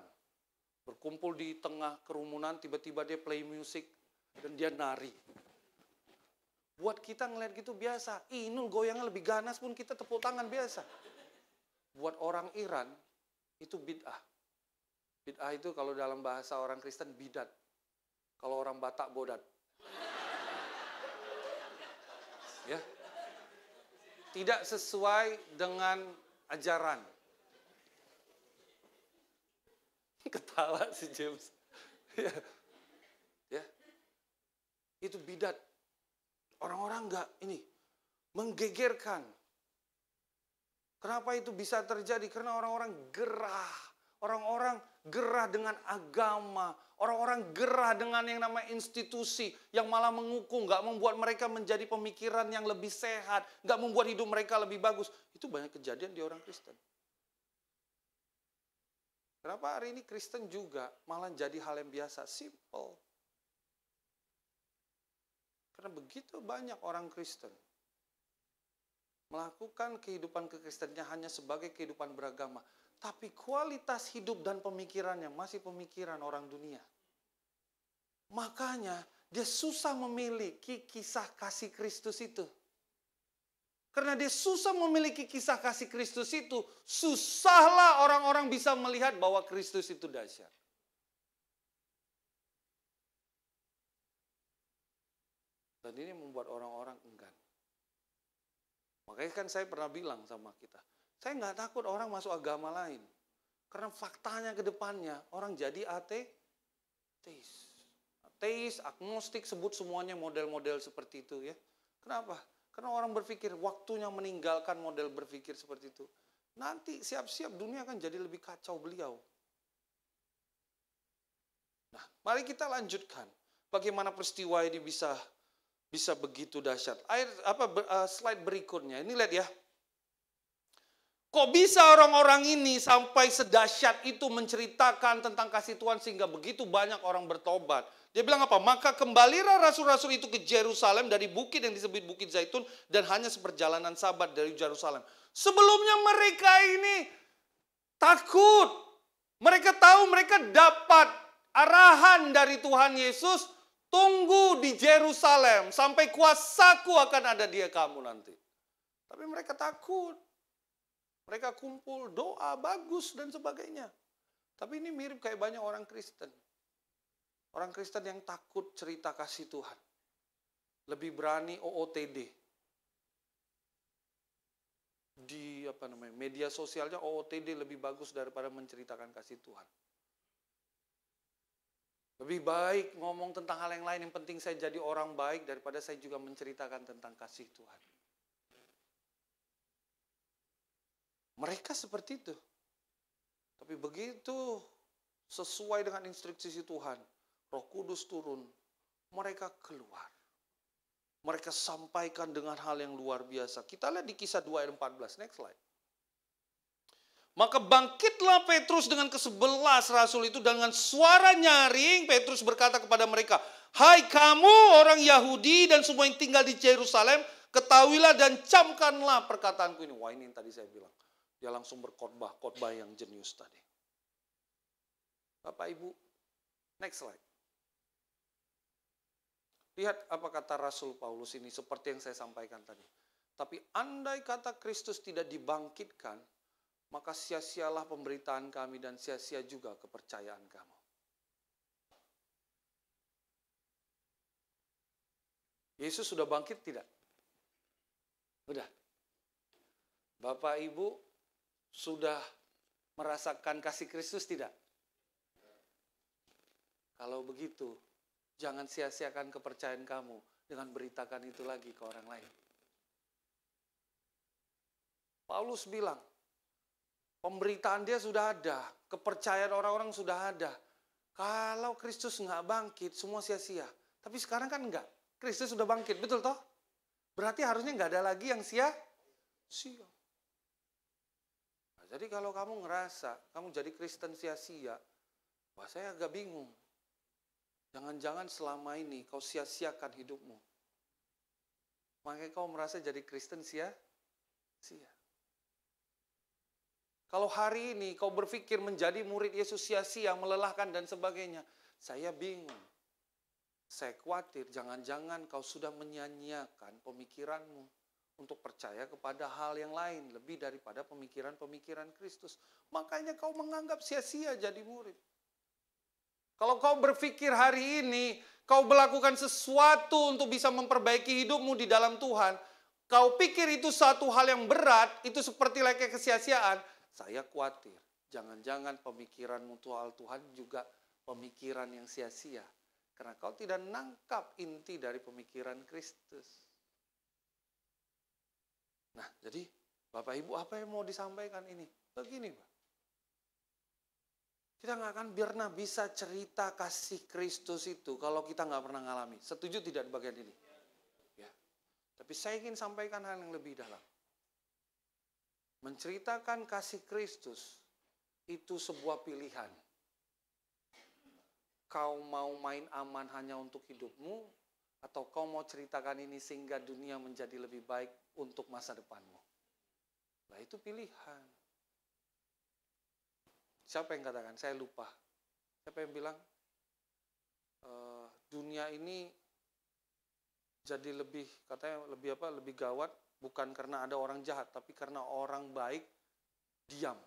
berkumpul di tengah kerumunan, tiba-tiba dia play music dan dia nari. Buat kita ngeliat gitu biasa, Inul goyangnya lebih ganas pun kita tepuk tangan biasa. Buat orang Iran itu bid'ah. Bid'ah itu kalau dalam bahasa orang Kristen bidat. Kalau orang Batak bodat. Ya. Tidak sesuai dengan ajaran. Ketawa si James. Ya. Ya. Itu bidat. Orang-orang enggak ini menggegerkan. Kenapa itu bisa terjadi? Karena orang-orang gerah. Orang-orang gerah dengan agama. Orang-orang gerah dengan yang namanya institusi. Yang malah mengukung. Gak membuat mereka menjadi pemikiran yang lebih sehat. Gak membuat hidup mereka lebih bagus. Itu banyak kejadian di orang Kristen. Kenapa hari ini Kristen juga malah jadi hal yang biasa? Simple. Karena begitu banyak orang Kristen melakukan kehidupan kekristennya hanya sebagai kehidupan beragama. Tapi kualitas hidup dan pemikirannya masih pemikiran orang dunia. Makanya dia susah memiliki kisah kasih Kristus itu. Karena dia susah memiliki kisah kasih Kristus itu, susahlah orang-orang bisa melihat bahwa Kristus itu dahsyat. Dan ini membuat orang-orang enggan. Makanya kan saya pernah bilang sama kita, saya nggak takut orang masuk agama lain. Karena faktanya ke depannya, orang jadi ateis. Ateis, agnostik, sebut semuanya model-model seperti itu ya. Kenapa? Karena orang berpikir waktunya meninggalkan model berpikir seperti itu. Nanti siap-siap dunia akan jadi lebih kacau beliau. Nah, mari kita lanjutkan. Bagaimana peristiwa ini bisa begitu dahsyat. Slide berikutnya. Ini lihat ya. Kok bisa orang-orang ini sampai sedahsyat itu menceritakan tentang kasih Tuhan sehingga begitu banyak orang bertobat. Dia bilang apa? Maka kembalilah rasul-rasul itu ke Yerusalem dari bukit yang disebut Bukit Zaitun dan hanya seperjalanan Sabat dari Yerusalem. Sebelumnya mereka ini takut. Mereka tahu mereka dapat arahan dari Tuhan Yesus. Tunggu di Yerusalem sampai kuasaku akan ada di kamu nanti. Tapi mereka takut. Mereka kumpul, doa bagus dan sebagainya. Tapi ini mirip kayak banyak orang Kristen. Orang Kristen yang takut cerita kasih Tuhan. Lebih berani OOTD. Di media sosialnya OOTD lebih bagus daripada menceritakan kasih Tuhan. Lebih baik ngomong tentang hal yang lain, yang penting saya jadi orang baik daripada saya juga menceritakan tentang kasih Tuhan. Mereka seperti itu. Tapi begitu sesuai dengan instruksi Tuhan, Roh Kudus turun, mereka keluar. Mereka sampaikan dengan hal yang luar biasa. Kita lihat di Kisah 2 ayat 14, next slide. Maka bangkitlah Petrus dengan ke-11 rasul itu dengan suara nyaring. Petrus berkata kepada mereka, hai kamu orang Yahudi dan semua yang tinggal di Yerusalem, ketahuilah dan camkanlah perkataanku ini. Wah, ini yang tadi saya bilang. Dia langsung berkhotbah yang jenius tadi. Bapak Ibu, next slide. Lihat apa kata Rasul Paulus ini seperti yang saya sampaikan tadi. Tapi andai kata Kristus tidak dibangkitkan, maka sia-sialah pemberitaan kami dan sia-sia juga kepercayaan kamu. Yesus sudah bangkit tidak? Sudah. Bapak Ibu sudah merasakan kasih Kristus tidak? Kalau begitu, jangan sia-siakan kepercayaan kamu dengan beritakan itu lagi ke orang lain. Paulus bilang, pemberitaan dia sudah ada, kepercayaan orang-orang sudah ada. Kalau Kristus nggak bangkit, semua sia-sia. Tapi sekarang kan enggak. Kristus sudah bangkit, betul toh? Berarti harusnya nggak ada lagi yang sia-sia. Nah, jadi kalau kamu ngerasa, kamu jadi Kristen sia-sia, wah saya agak bingung. Jangan-jangan selama ini kau sia-siakan hidupmu. Makanya kau merasa jadi Kristen sia-sia. Kalau hari ini kau berpikir menjadi murid Yesus sia-sia, melelahkan dan sebagainya, saya bingung. Saya khawatir jangan-jangan kau sudah menyia-nyiakan pemikiranmu untuk percaya kepada hal yang lain lebih daripada pemikiran-pemikiran Kristus. Makanya kau menganggap sia-sia jadi murid. Kalau kau berpikir hari ini kau melakukan sesuatu untuk bisa memperbaiki hidupmu di dalam Tuhan, kau pikir itu satu hal yang berat, itu seperti layaknya kesia-siaan, saya khawatir jangan-jangan pemikiranmu soal Tuhan juga pemikiran yang sia-sia. Karena kau tidak nangkap inti dari pemikiran Kristus. Nah, jadi Bapak Ibu, apa yang mau disampaikan ini? Begini, Pak. Kita nggak akan pernah bisa cerita kasih Kristus itu kalau kita nggak pernah ngalami. Setuju tidak di bagian ini? Ya. Tapi saya ingin sampaikan hal yang lebih dalam. Menceritakan kasih Kristus itu sebuah pilihan. Kau mau main aman hanya untuk hidupmu, atau kau mau ceritakan ini sehingga dunia menjadi lebih baik untuk masa depanmu. Nah, itu pilihan. Siapa yang katakan? Saya lupa. Siapa yang bilang dunia ini jadi lebih, katanya lebih gawat bukan karena ada orang jahat, tapi karena orang baik diam,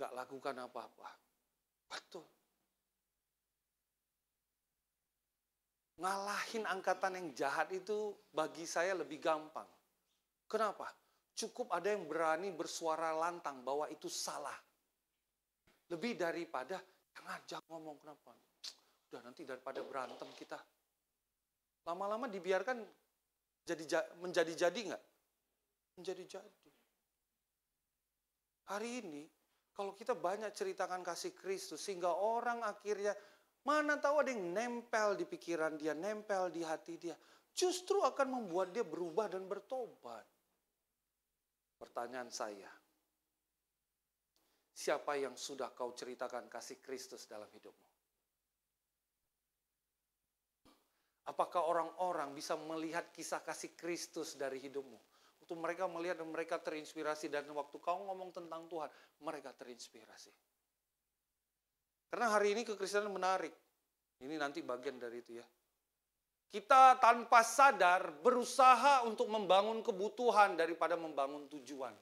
nggak lakukan apa-apa. Betul. Ngalahin angkatan yang jahat itu bagi saya lebih gampang. Kenapa? Cukup ada yang berani bersuara lantang bahwa itu salah. Lebih daripada ngajak ngomong kenapa. Udah nanti daripada berantem kita. Lama-lama dibiarkan menjadi-jadi nggak? Menjadi-jadi. Hari ini, kalau kita banyak ceritakan kasih Kristus, sehingga orang akhirnya, mana tahu ada yang nempel di pikiran dia, nempel di hati dia. Justru akan membuat dia berubah dan bertobat. Pertanyaan saya, siapa yang sudah kau ceritakan kasih Kristus dalam hidupmu? Apakah orang-orang bisa melihat kisah kasih Kristus dari hidupmu? Untuk mereka melihat dan mereka terinspirasi, dan waktu kau ngomong tentang Tuhan, mereka terinspirasi. Karena hari ini kekristenan menarik. Ini nanti bagian dari itu ya. Kita tanpa sadar berusaha untuk membangun kebutuhan daripada membangun tujuan.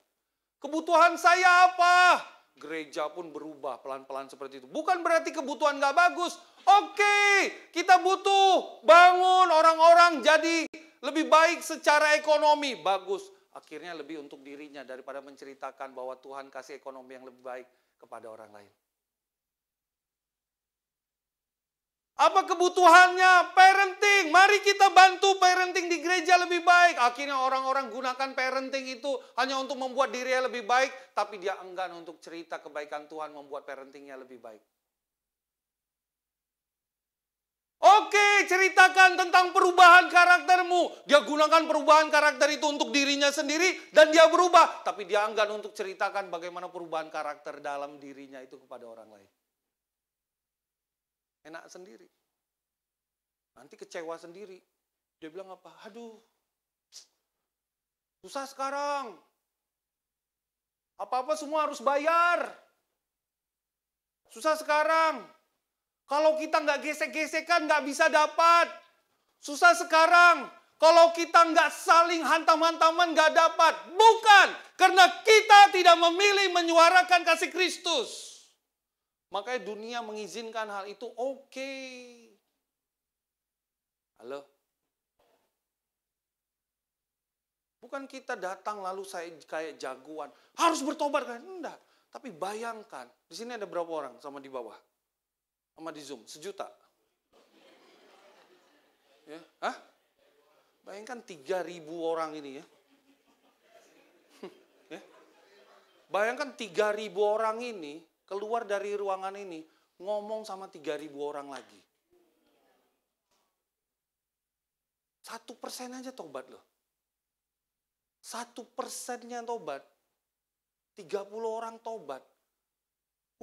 Kebutuhan saya apa? Gereja pun berubah pelan-pelan seperti itu. Bukan berarti kebutuhan gak bagus. Oke, kita butuh bangun orang-orang jadi lebih baik secara ekonomi. Bagus. Akhirnya lebih untuk dirinya daripada menceritakan bahwa Tuhan kasih ekonomi yang lebih baik kepada orang lain. Apa kebutuhannya? Parenting. Mari kita bantu parenting di gereja lebih baik. Akhirnya orang-orang gunakan parenting itu hanya untuk membuat dirinya lebih baik, tapi dia enggan untuk cerita kebaikan Tuhan membuat parentingnya lebih baik. Oke, ceritakan tentang perubahan karaktermu. Dia gunakan perubahan karakter itu untuk dirinya sendiri dan dia berubah. Tapi dia enggan untuk ceritakan bagaimana perubahan karakter dalam dirinya itu kepada orang lain. Enak sendiri. Nanti kecewa sendiri. Dia bilang apa? Aduh, susah sekarang. Apa-apa semua harus bayar. Susah sekarang. Kalau kita nggak gesek-gesekan nggak bisa dapat. Susah sekarang. Kalau kita nggak saling hantam-hantaman nggak dapat. Bukan. Karena kita tidak memilih menyuarakan kasih Kristus. Makanya dunia mengizinkan hal itu oke. Halo? Bukan kita datang lalu saya kayak jagoan. Harus bertobat kan? Enggak. Tapi bayangkan. Di sini ada berapa orang sama di bawah? Sama di Zoom? 1 juta? Ya? Hah? Bayangkan 3.000 orang ini ya. Ya? Bayangkan 3.000 orang ini keluar dari ruangan ini, ngomong sama 3.000 orang lagi. 1% aja tobat loh. 1%-nya tobat. 30 orang tobat.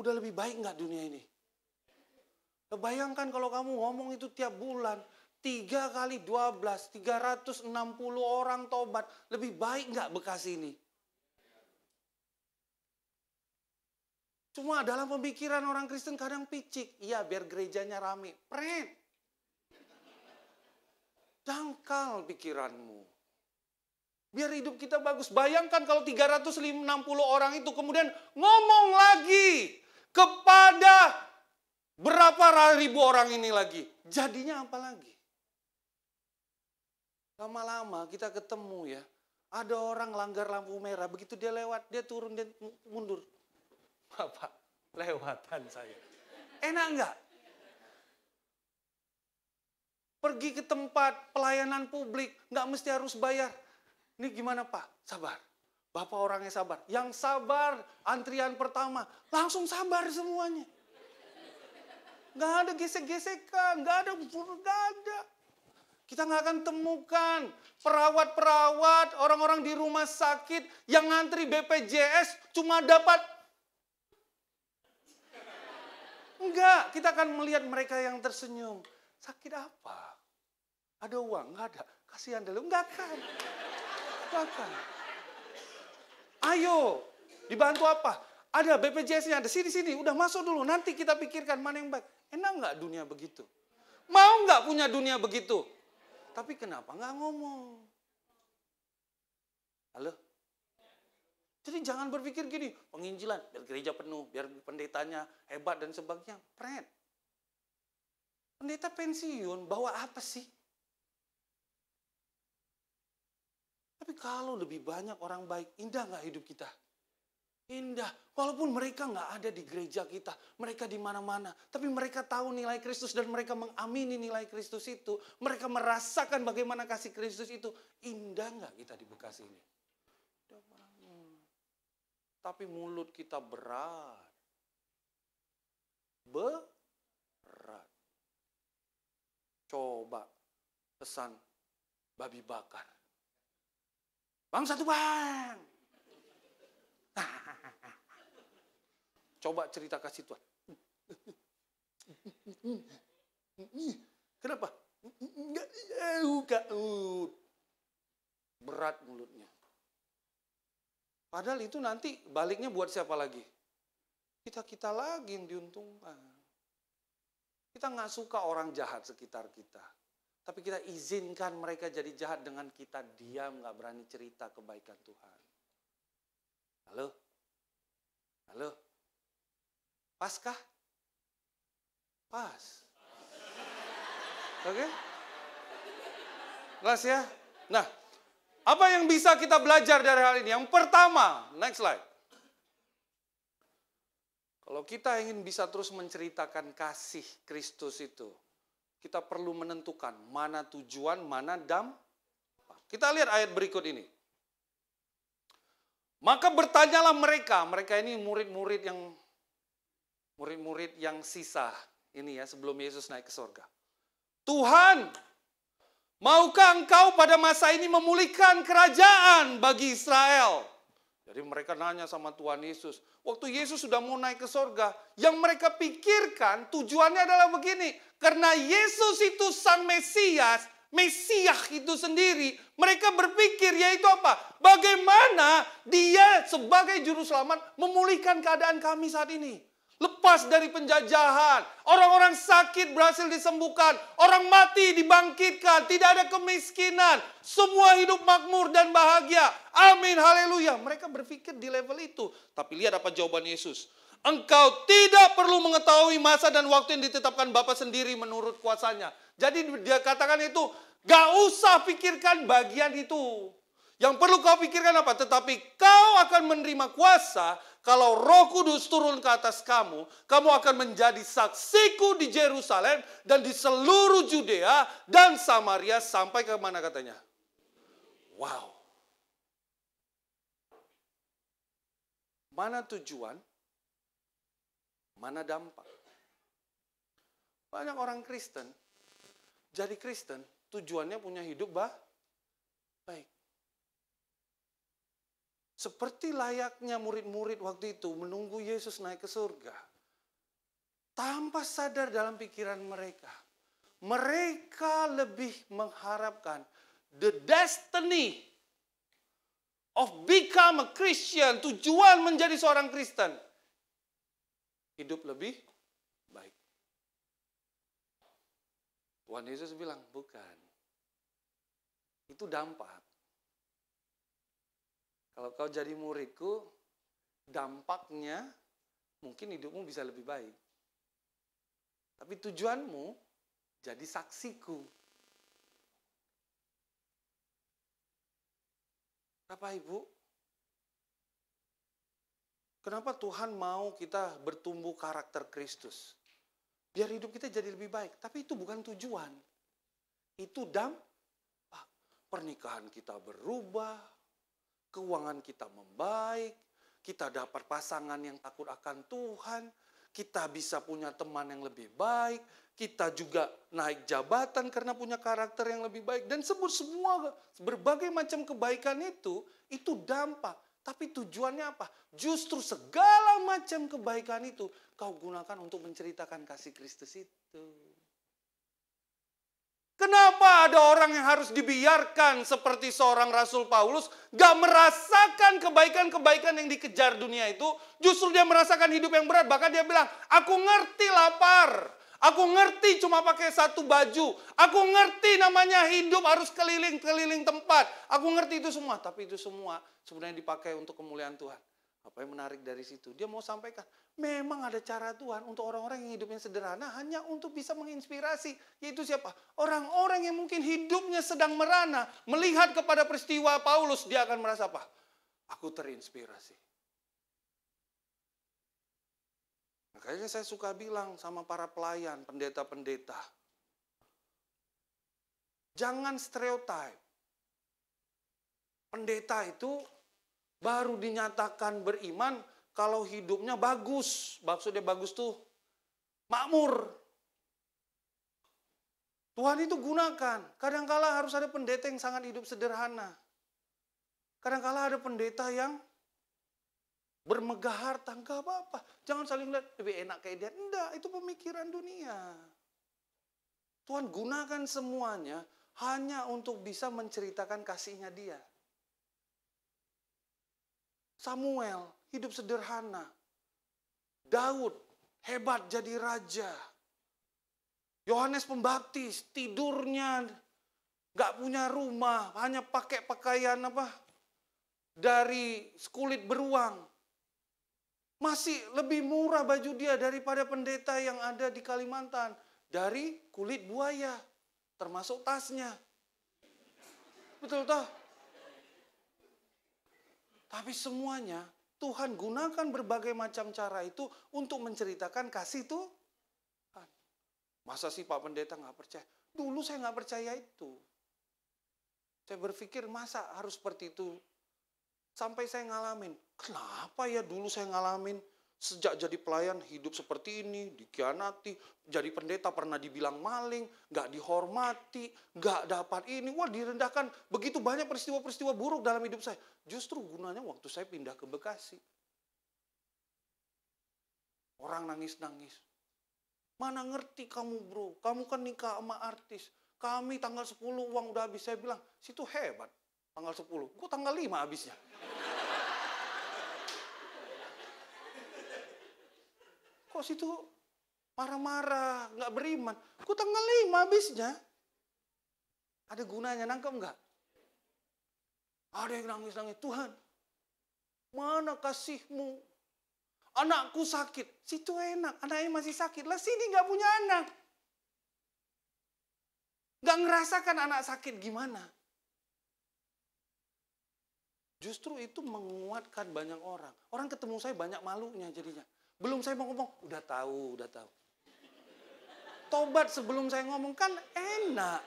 Udah lebih baik nggak dunia ini? Bayangkan kalau kamu ngomong itu tiap bulan. 3 kali 12, 360 orang tobat. Lebih baik nggak Bekasi ini? Cuma dalam pemikiran orang Kristen kadang picik. Iya, biar gerejanya rame. Pret. Dangkal pikiranmu. Biar hidup kita bagus. Bayangkan kalau 360 orang itu kemudian ngomong lagi kepada berapa ribu orang ini lagi. Jadinya apa lagi? Lama-lama kita ketemu ya. Ada orang langgar lampu merah. Begitu dia lewat, dia turun, dia mundur. Bapak, lewatan saya. Enak enggak? Pergi ke tempat pelayanan publik, enggak mesti harus bayar. Ini gimana Pak? Sabar. Bapak orangnya sabar. Yang sabar, antrian pertama, langsung sabar semuanya. Enggak ada gesek-gesekan, enggak ada. Kita nggak akan temukan perawat-perawat, orang-orang di rumah sakit yang ngantri BPJS cuma dapat. Enggak, kita akan melihat mereka yang tersenyum. Sakit apa? Ada uang? Nggak ada. Kasihan dulu. Enggak kan. Ayo, dibantu apa? Ada BPJS-nya, ada sini. Udah masuk dulu, nanti kita pikirkan mana yang baik. Enak nggak dunia begitu? Mau nggak punya dunia begitu? Tapi kenapa nggak ngomong? Halo? Jadi jangan berpikir gini, penginjilan, biar gereja penuh, biar pendetanya hebat dan sebagainya. Pret. Pendeta pensiun, bawa apa sih? Tapi kalau lebih banyak orang baik, indah nggak hidup kita? Indah. Walaupun mereka nggak ada di gereja kita, mereka di mana-mana. Tapi mereka tahu nilai Kristus dan mereka mengamini nilai Kristus itu. Mereka merasakan bagaimana kasih Kristus itu. Indah nggak kita di Bekasi ini? Tapi mulut kita berat. Berat. Coba pesan babi bakar. Bang, satu bang. Coba cerita kasih Tuhan. Kenapa? Enggak. Berat mulutnya. Padahal itu nanti baliknya buat siapa lagi? Kita lagi yang diuntungkan. Kita nggak suka orang jahat sekitar kita. Tapi kita izinkan mereka jadi jahat dengan kita diam, nggak berani cerita kebaikan Tuhan. Halo? Paskah? Pas. Oke? Jelas ya? Nah, apa yang bisa kita belajar dari hal ini? Yang pertama, next slide. Kalau kita ingin bisa terus menceritakan kasih Kristus itu, kita perlu menentukan mana tujuan, mana dampak. Kita lihat ayat berikut ini. Maka bertanyalah mereka ini murid-murid yang sisa ini ya sebelum Yesus naik ke surga. Tuhan, maukah engkau pada masa ini memulihkan kerajaan bagi Israel? Jadi mereka nanya sama Tuhan Yesus. Waktu Yesus sudah mau naik ke surga, yang mereka pikirkan tujuannya adalah begini. Karena Yesus itu sang Mesias itu sendiri, mereka berpikir yaitu apa? Bagaimana dia sebagai juru selamat memulihkan keadaan kami saat ini. Lepas dari penjajahan, orang-orang sakit berhasil disembuhkan, orang mati dibangkitkan, tidak ada kemiskinan, semua hidup makmur dan bahagia. Amin, haleluya. Mereka berpikir di level itu. Tapi lihat apa jawaban Yesus. Engkau tidak perlu mengetahui masa dan waktu yang ditetapkan Bapa sendiri menurut kuasanya. Jadi dia katakan itu, gak usah pikirkan bagian itu. Yang perlu kau pikirkan apa? Tetapi kau akan menerima kuasa kalau Roh Kudus turun ke atas kamu. Kamu akan menjadi saksiku di Yerusalem dan di seluruh Judea dan Samaria sampai ke mana katanya? Wow. Mana tujuan? Mana dampak? Banyak orang Kristen, jadi Kristen tujuannya punya hidup baik. Seperti layaknya murid-murid waktu itu menunggu Yesus naik ke surga. Tanpa sadar dalam pikiran mereka. Mereka lebih mengharapkan the destiny of become a Christian. Tujuan menjadi seorang Kristen. hidup lebih baik. Tuhan Yesus bilang, bukan. Itu dampak. Kalau kau jadi muridku, dampaknya mungkin hidupmu bisa lebih baik. Tapi tujuanmu jadi saksiku. Bapak Ibu, kenapa Tuhan mau kita bertumbuh karakter Kristus? Biar hidup kita jadi lebih baik. Tapi itu bukan tujuan. Itu dampak. Pernikahan kita berubah, keuangan kita membaik, kita dapat pasangan yang takut akan Tuhan, kita bisa punya teman yang lebih baik, kita juga naik jabatan karena punya karakter yang lebih baik. Dan sebut semua berbagai macam kebaikan itu dampak. Tapi tujuannya apa? Justru segala macam kebaikan itu kau gunakan untuk menceritakan kasih Kristus itu. Kenapa ada orang yang harus dibiarkan seperti seorang Rasul Paulus gak merasakan kebaikan-kebaikan yang dikejar dunia itu? Justru dia merasakan hidup yang berat. Bahkan dia bilang, aku ngerti lapar. Aku ngerti cuma pakai satu baju. Aku ngerti namanya hidup harus keliling-keliling tempat. Aku ngerti itu semua. Tapi itu semua sebenarnya dipakai untuk kemuliaan Tuhan. Apa yang menarik dari situ? Dia mau sampaikan, memang ada cara Tuhan untuk orang-orang yang hidupnya sederhana hanya untuk bisa menginspirasi. Yaitu siapa? Orang-orang yang mungkin hidupnya sedang merana. Melihat kepada peristiwa Paulus, dia akan merasa apa? Aku terinspirasi. Makanya saya suka bilang sama para pelayan, pendeta-pendeta. Jangan stereotip. Pendeta itu baru dinyatakan beriman kalau hidupnya bagus. Maksudnya bagus tuh makmur. Tuhan itu gunakan. Kadangkala harus ada pendeta yang sangat hidup sederhana. Kadangkala ada pendeta yang bermegah harta. Enggak apa-apa. Jangan saling lihat lebih enak kayak dia. Enggak, itu pemikiran dunia. Tuhan gunakan semuanya hanya untuk bisa menceritakan kasihnya dia. Samuel, hidup sederhana. Daud, hebat jadi raja. Yohanes Pembaptis, tidurnya gak punya rumah, hanya pakai pakaian dari kulit beruang. Masih lebih murah baju dia daripada pendeta yang ada di Kalimantan. Dari kulit buaya, termasuk tasnya. Betul toh? Tapi semuanya Tuhan gunakan berbagai macam cara itu untuk menceritakan kasih Tuhan. Masa sih Pak Pendeta nggak percaya? Dulu saya nggak percaya itu. Saya berpikir masa harus seperti itu. Sampai saya ngalamin. Kenapa ya dulu saya ngalamin? Sejak jadi pelayan hidup seperti ini, dikhianati. Jadi pendeta pernah dibilang maling, nggak dihormati, nggak dapat ini. Wah direndahkan. Begitu banyak peristiwa-peristiwa buruk dalam hidup saya. Justru gunanya waktu saya pindah ke Bekasi. Orang nangis-nangis. Mana ngerti kamu bro, kamu kan nikah sama artis. Kami tanggal 10 uang udah habis. Saya bilang, situ hebat. Tanggal 10, kok tanggal 5 habisnya? Kok situ marah-marah, nggak beriman. Kok tanggal 5 habisnya? Ada gunanya, nangkep nggak? Ada yang nangis-nangis, Tuhan, mana kasih-Mu? Anakku sakit, situ enak, anaknya masih sakit. Lah sini nggak punya anak. Nggak ngerasakan anak sakit gimana. Justru itu menguatkan banyak orang. Orang ketemu saya banyak malunya jadinya. Belum saya mau ngomong, udah tahu. Tobat sebelum saya ngomong kan enak.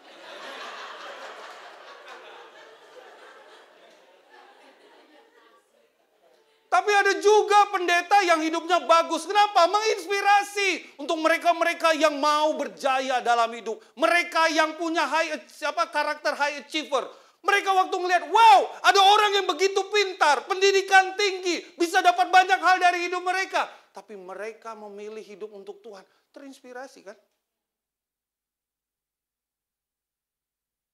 Tapi ada juga pendeta yang hidupnya bagus. Kenapa? Menginspirasi untuk mereka-mereka yang mau berjaya dalam hidup. Mereka yang punya karakter high achiever. Mereka waktu melihat, wow, ada orang yang begitu pintar, pendidikan tinggi, bisa dapat banyak hal dari hidup mereka. Tapi mereka memilih hidup untuk Tuhan. Terinspirasi kan?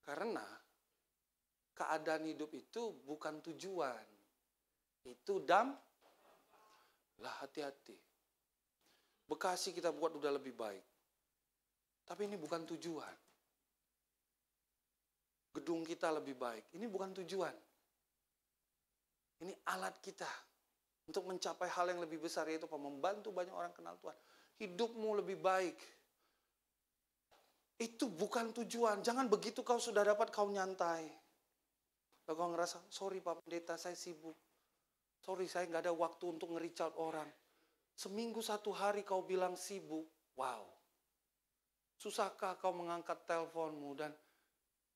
Karena keadaan hidup itu bukan tujuan. Itu lah hati-hati. Bekasi kita buat udah lebih baik. Tapi ini bukan tujuan. Gedung kita lebih baik. Ini bukan tujuan. Ini alat kita untuk mencapai hal yang lebih besar, yaitu membantu banyak orang kenal Tuhan. Hidupmu lebih baik. Itu bukan tujuan. Jangan begitu kau sudah dapat kau nyantai. Lalu kau ngerasa, sorry Pak Pendeta, saya sibuk. Sorry, saya nggak ada waktu untuk nge-reach out orang. Seminggu 1 hari kau bilang sibuk. Wow. Susahkah kau mengangkat teleponmu dan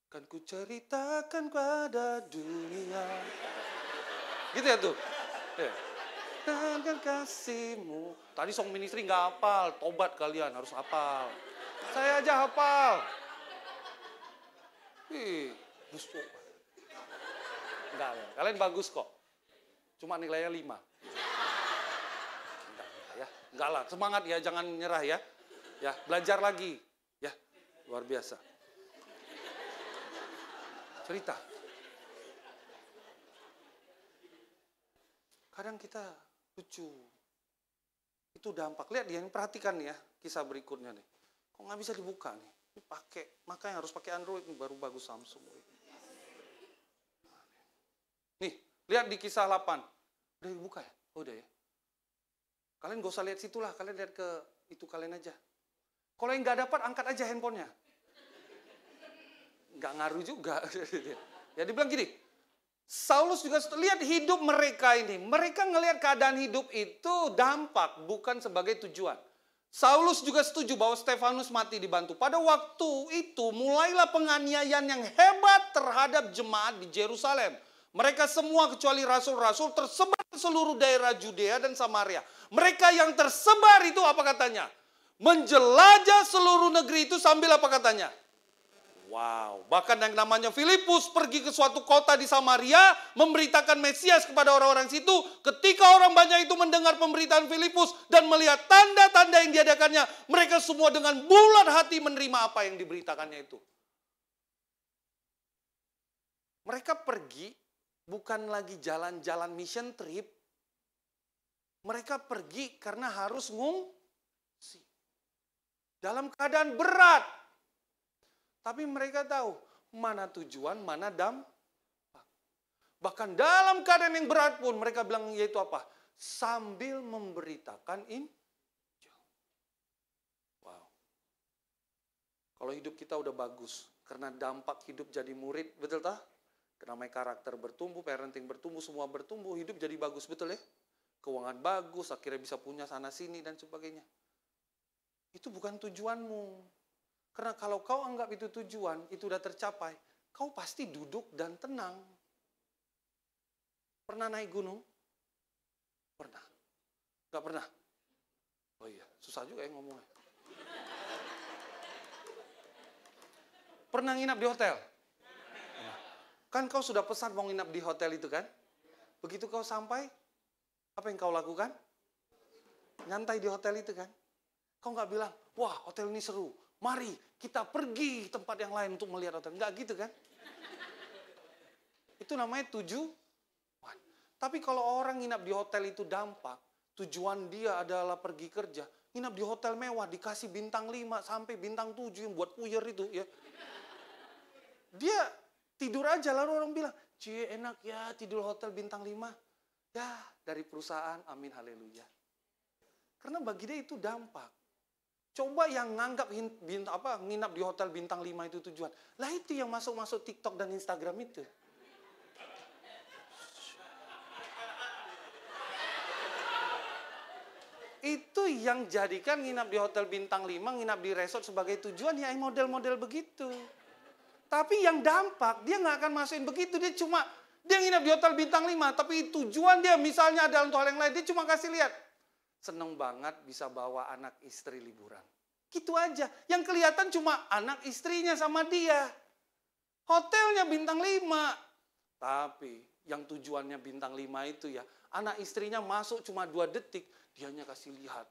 kan ku ceritakan pada dunia. Gitu ya tuh. Ya. Dengan kasihmu. Tadi song ministry nggak hafal. Tobat kalian harus hafal. Saya aja hafal. Busuk. Enggak, kalian bagus kok. Cuma nilainya 5. Enggak lah, semangat ya, jangan nyerah ya. Ya, belajar lagi. Ya, luar biasa. Cerita. Kadang kita lucu. Itu dampak. Lihat dia, perhatikan ya kisah berikutnya nih. Kok nggak bisa dibuka nih? Ini pakai, makanya harus pakai Android, ini baru bagus Samsung. Nih, lihat di kisah 8. Udah dibuka ya? Oh, udah ya. Kalian gak usah lihat situ lah, kalian lihat ke itu kalian aja. Kalau yang nggak dapat, angkat aja handphonenya. Nggak ngaruh juga. Ya dibilang gini, Saulus juga lihat hidup mereka ini. Mereka ngelihat keadaan hidup itu dampak, bukan sebagai tujuan. Saulus juga setuju bahwa Stefanus mati dibantu. Pada waktu itu mulailah penganiayaan yang hebat terhadap jemaat di Yerusalem. Mereka semua kecuali rasul-rasul tersebar ke seluruh daerah Judea dan Samaria. Mereka yang tersebar itu apa katanya? Menjelajah seluruh negeri itu sambil apa katanya? Wow, bahkan yang namanya Filipus pergi ke suatu kota di Samaria, memberitakan Mesias kepada orang-orang situ. Ketika orang banyak itu mendengar pemberitaan Filipus dan melihat tanda-tanda yang diadakannya, mereka semua dengan bulat hati menerima apa yang diberitakannya itu. Mereka pergi bukan lagi jalan-jalan mission trip. Mereka pergi karena harus ngungsi. Dalam keadaan berat. Tapi mereka tahu mana tujuan, mana dampak. Bahkan dalam keadaan yang berat pun mereka bilang yaitu apa? Sambil memberitakan Injil. Wow. Kalau hidup kita udah bagus, karena dampak hidup jadi murid, betul tak? Karena karakter bertumbuh, parenting bertumbuh, semua bertumbuh, hidup jadi bagus, betul ya? Keuangan bagus, akhirnya bisa punya sana sini dan sebagainya. Itu bukan tujuanmu. Karena kalau kau anggap itu tujuan, itu udah tercapai, kau pasti duduk dan tenang. Pernah naik gunung? Pernah. Gak pernah? Oh iya, susah juga ya ngomongnya. Pernah nginap di hotel? Kan kau sudah pesan mau nginap di hotel itu kan? Begitu kau sampai, apa yang kau lakukan? Nyantai di hotel itu kan? Kau nggak bilang, wah hotel ini seru, mari kita pergi tempat yang lain untuk melihat hotel. Nggak gitu kan? Itu namanya tujuan. Tapi kalau orang nginap di hotel itu dampak, tujuan dia adalah pergi kerja, nginap di hotel mewah, dikasih bintang 5 sampai bintang 7 yang buat puyer itu ya. Dia tidur aja, lalu orang bilang, cie enak ya tidur hotel bintang 5. Ya dari perusahaan, amin haleluya. Karena bagi dia itu dampak. Coba yang nganggap nginap di hotel bintang 5 itu tujuan. Lah itu yang masuk-masuk TikTok dan Instagram itu. Itu yang jadikan nginap di hotel bintang 5, nginap di resort sebagai tujuan, ya model-model begitu. Tapi yang dampak, dia nggak akan masukin begitu. Dia nginap di hotel bintang 5, tapi tujuan dia misalnya ada untuk hal yang lain, dia cuma kasih lihat. Seneng banget bisa bawa anak istri liburan. Gitu aja. Yang kelihatan cuma anak istrinya sama dia. Hotelnya bintang 5. Tapi yang tujuannya bintang 5 itu ya, anak istrinya masuk cuma 2 detik, dianya kasih lihat.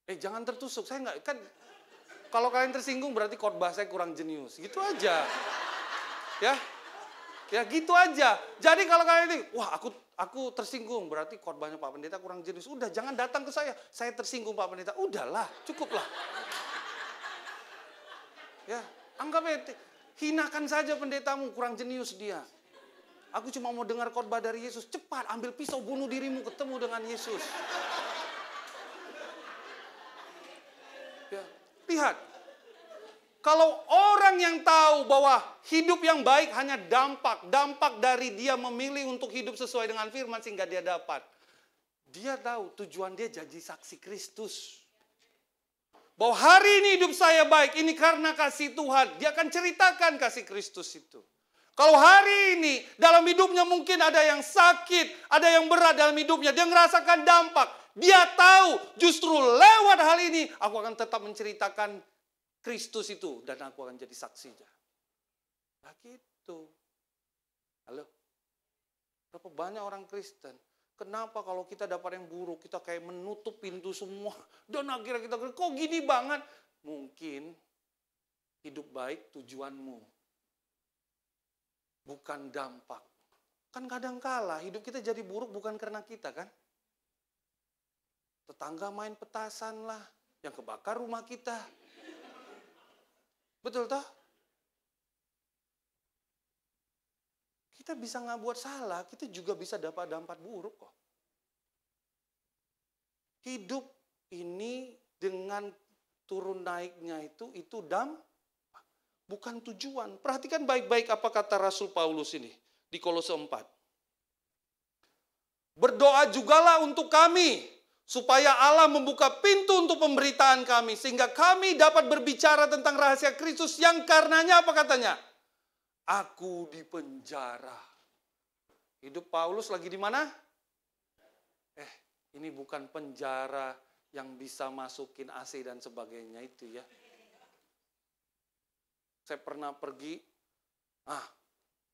Jangan tertusuk, saya nggak, kan kalau kalian tersinggung berarti khotbah saya kurang jenius. Gitu aja. Ya. Ya gitu aja. Jadi kalau kalian ini, wah aku tersinggung, berarti khotbahnya Pak Pendeta kurang jenius. Udah, jangan datang ke saya tersinggung Pak Pendeta. Udahlah, cukuplah. Ya, anggap aja, hinakan saja pendetamu, kurang jenius dia. Aku cuma mau dengar khotbah dari Yesus. Cepat, ambil pisau, bunuh dirimu, ketemu dengan Yesus. Ya, lihat. Kalau orang yang tahu bahwa hidup yang baik hanya dampak dari dia memilih untuk hidup sesuai dengan firman sehingga dia dapat. Dia tahu tujuan dia jadi saksi Kristus. Bahwa hari ini hidup saya baik, ini karena kasih Tuhan. Dia akan ceritakan kasih Kristus itu. Kalau hari ini dalam hidupnya mungkin ada yang sakit, ada yang berat dalam hidupnya, dia merasakan dampak. Dia tahu justru lewat hal ini aku akan tetap menceritakan Kristus itu dan aku akan jadi saksinya. Nah gitu. Halo. Berapa banyak orang Kristen? Kenapa kalau kita dapat yang buruk, kita kayak menutup pintu semua. Dan akhirnya kita kok gini banget. Mungkin hidup baik tujuanmu. Bukan dampak. Kan kadang kala hidup kita jadi buruk bukan karena kita kan. Tetangga main petasan lah. Yang kebakar rumah kita. Betul toh? Kita bisa nggak buat salah, kita juga bisa dapat dampak buruk kok. Hidup ini dengan turun naiknya itu bukan tujuan. Perhatikan baik-baik apa kata Rasul Paulus ini di Kolose 4. Berdoa jugalah untuk kami, supaya Allah membuka pintu untuk pemberitaan kami. Sehingga kami dapat berbicara tentang rahasia Kristus yang karenanya apa katanya? Aku di penjara. Hidup Paulus lagi di mana? Ini bukan penjara yang bisa masukin AC dan sebagainya itu ya. Saya pernah pergi,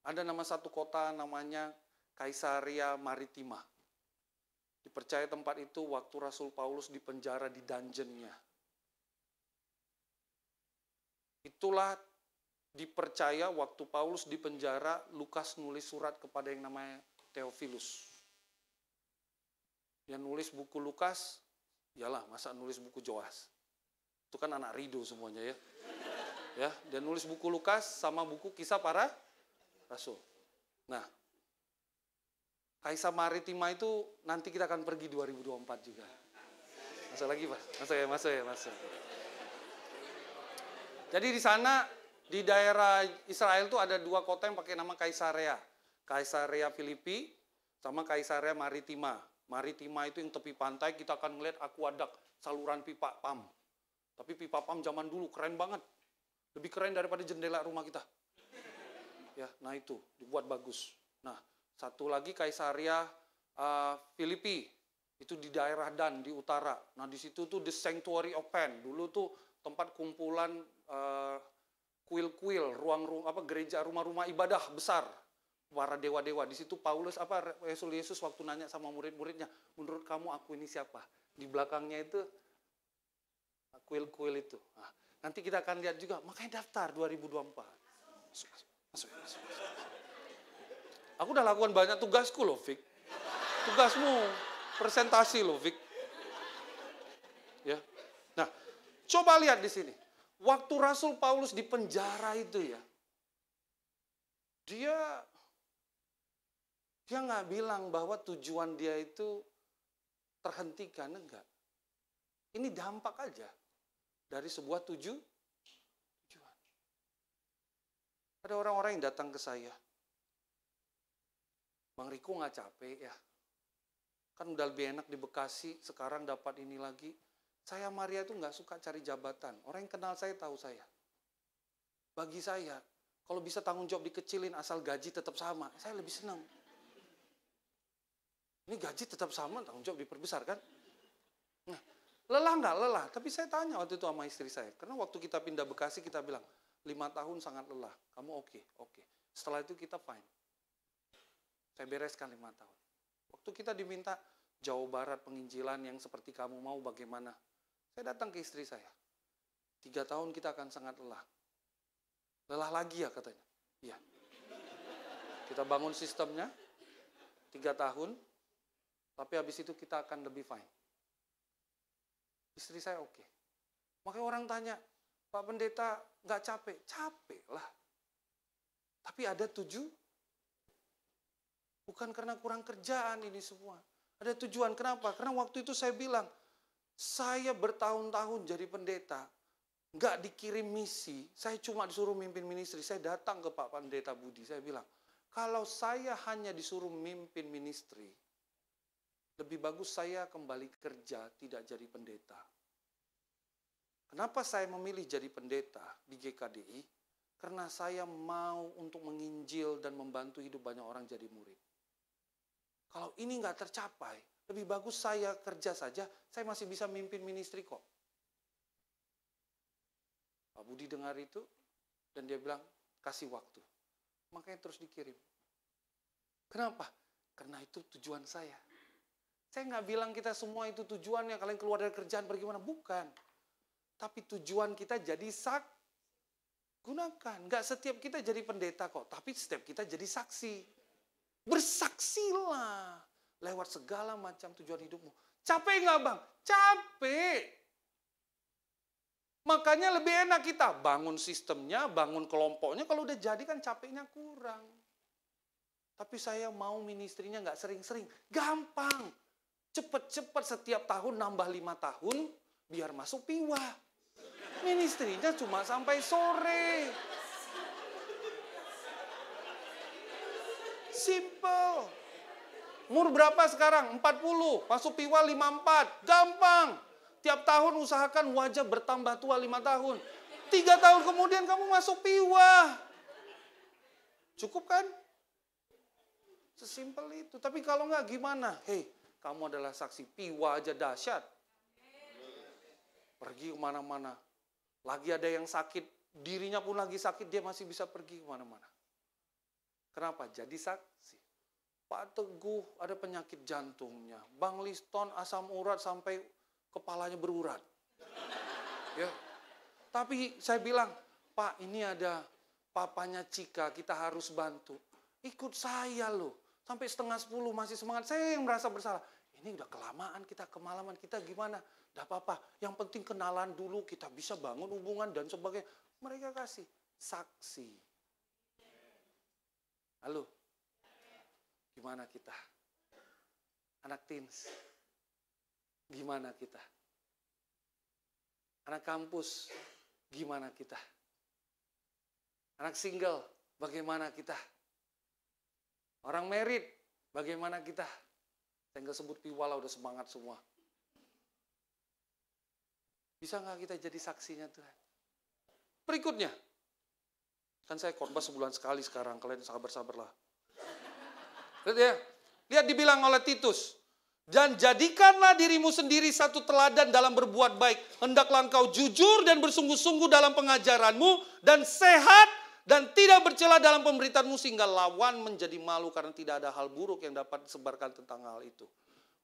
ada nama satu kota namanya Kaisaria Maritima. Dipercaya tempat itu waktu Rasul Paulus dipenjara di dungeonnya. Itulah dipercaya waktu Paulus dipenjara, Lukas nulis surat kepada yang namanya Theophilus. Dia nulis buku Lukas, iyalah masa nulis buku Joas. Itu kan anak Rido semuanya ya. Ya, dia nulis buku Lukas sama buku Kisah Para Rasul. Nah, Kaisar Maritima itu nanti kita akan pergi 2024 juga. Masuk lagi Pak? Masuk. Jadi di sana, di daerah Israel itu ada dua kota yang pakai nama Kaisarea. Kaisarea Filipi sama Kaisarea Maritima. Maritima itu yang tepi pantai, kita akan melihat aqueduct, saluran pipa pam. Tapi pipa pam zaman dulu keren banget. Lebih keren daripada jendela rumah kita. Ya, nah itu dibuat bagus. Nah, satu lagi Kaisaria Filipi, itu di daerah Dan, di utara. Nah di situ tuh The Sanctuary of Pan, dulu tuh tempat kumpulan kuil-kuil, gereja, rumah-rumah ibadah besar, para dewa-dewa. Di situ Paulus, Yesus waktu nanya sama murid-muridnya, menurut kamu aku ini siapa? Di belakangnya itu kuil-kuil itu. Nah, nanti kita akan lihat juga, makanya daftar 2024. Masuk. Aku udah lakukan banyak tugasku loh, Vic. Tugasmu presentasi loh, Vic. Ya. Nah, coba lihat di sini. Waktu Rasul Paulus di penjara itu ya, dia nggak bilang bahwa tujuan dia itu terhentikan, enggak. Ini dampak aja dari sebuah tujuan. Ada orang-orang yang datang ke saya. Bang Riko nggak capek ya? Kan udah lebih enak di Bekasi, sekarang dapat ini lagi. Saya Maria itu nggak suka cari jabatan. Orang yang kenal saya tahu saya. Bagi saya, kalau bisa tanggung jawab dikecilin asal gaji tetap sama, saya lebih senang. Ini gaji tetap sama, tanggung jawab diperbesar kan? Nah, lelah nggak? Lelah. Tapi saya tanya waktu itu sama istri saya. Karena waktu kita pindah Bekasi kita bilang, 5 tahun sangat lelah. Kamu oke. Setelah itu kita fine. Saya bereskan 5 tahun. Waktu kita diminta Jawa Barat penginjilan yang seperti kamu mau bagaimana? Saya datang ke istri saya. 3 tahun kita akan sangat lelah. Lelah lagi ya katanya. Iya. Oke. Kita bangun sistemnya 3 tahun, tapi habis itu kita akan lebih fine. Istri saya oke. Makanya orang tanya, Pak Pendeta nggak capek? Capek lah. Tapi ada bukan karena kurang kerjaan ini semua. Ada tujuan, kenapa? Karena waktu itu saya bilang, saya bertahun-tahun jadi pendeta, nggak dikirim misi, saya cuma disuruh mimpin ministry. Saya datang ke Pak Pendeta Budi, saya bilang, kalau saya hanya disuruh mimpin ministry, lebih bagus saya kembali kerja, tidak jadi pendeta. Kenapa saya memilih jadi pendeta di GKDI? Karena saya mau untuk menginjil dan membantu hidup banyak orang jadi murid. Kalau ini nggak tercapai, lebih bagus saya kerja saja, saya masih bisa mimpin ministry kok. Pak Budi dengar itu, dan dia bilang, kasih waktu. Makanya terus dikirim. Kenapa? Karena itu tujuan saya. Saya nggak bilang kita semua itu tujuannya, kalian keluar dari kerjaan pergi mana, bukan. Tapi tujuan kita jadi gunakan. Nggak setiap kita jadi pendeta kok, tapi setiap kita jadi saksi. Bersaksilah lewat segala macam tujuan hidupmu. Capek nggak bang? Capek. Makanya lebih enak kita bangun sistemnya, bangun kelompoknya. Kalau udah jadi kan capeknya kurang. Tapi saya mau ministrinya nggak sering-sering. Gampang. Cepet-cepet setiap tahun nambah 5 tahun, biar masuk piwah. Ministrinya cuma sampai sore. Simple. Umur berapa sekarang? 40. Masuk piwah 54. Gampang. Tiap tahun usahakan wajah bertambah tua 5 tahun. 3 tahun kemudian kamu masuk piwah. Cukup kan? Sesimpel itu. Tapi kalau enggak gimana? Hei, kamu adalah saksi piwah aja dahsyat. Pergi kemana-mana. Lagi ada yang sakit, dirinya pun lagi sakit, dia masih bisa pergi kemana-mana. Kenapa? Jadi saksi. Pak Teguh ada penyakit jantungnya. Bang Liston asam urat sampai kepalanya berurat. Ya. Tapi saya bilang, Pak ini ada papanya Cika, kita harus bantu. Ikut saya loh. Sampai 9:30 masih semangat. Saya yang merasa bersalah. Ini udah kelamaan kita, kemalaman kita gimana? Tidak apa-apa. Yang penting kenalan dulu, kita bisa bangun hubungan dan sebagainya. Mereka kasih saksi. Halo, gimana kita? Anak teens, gimana kita? Anak kampus, gimana kita? Anak single, bagaimana kita? Orang married, bagaimana kita? Saya nggak sebut piwala, udah semangat semua. Bisa nggak kita jadi saksinya Tuhan? Berikutnya, kan saya khotbah sebulan sekali sekarang, kalian sabar-sabarlah. Lihat ya, lihat dibilang oleh Titus, dan jadikanlah dirimu sendiri satu teladan dalam berbuat baik. Hendaklah engkau jujur dan bersungguh-sungguh dalam pengajaranmu, dan sehat dan tidak bercela dalam pemberitaanmu, sehingga lawan menjadi malu karena tidak ada hal buruk yang dapat disebarkan tentang hal itu.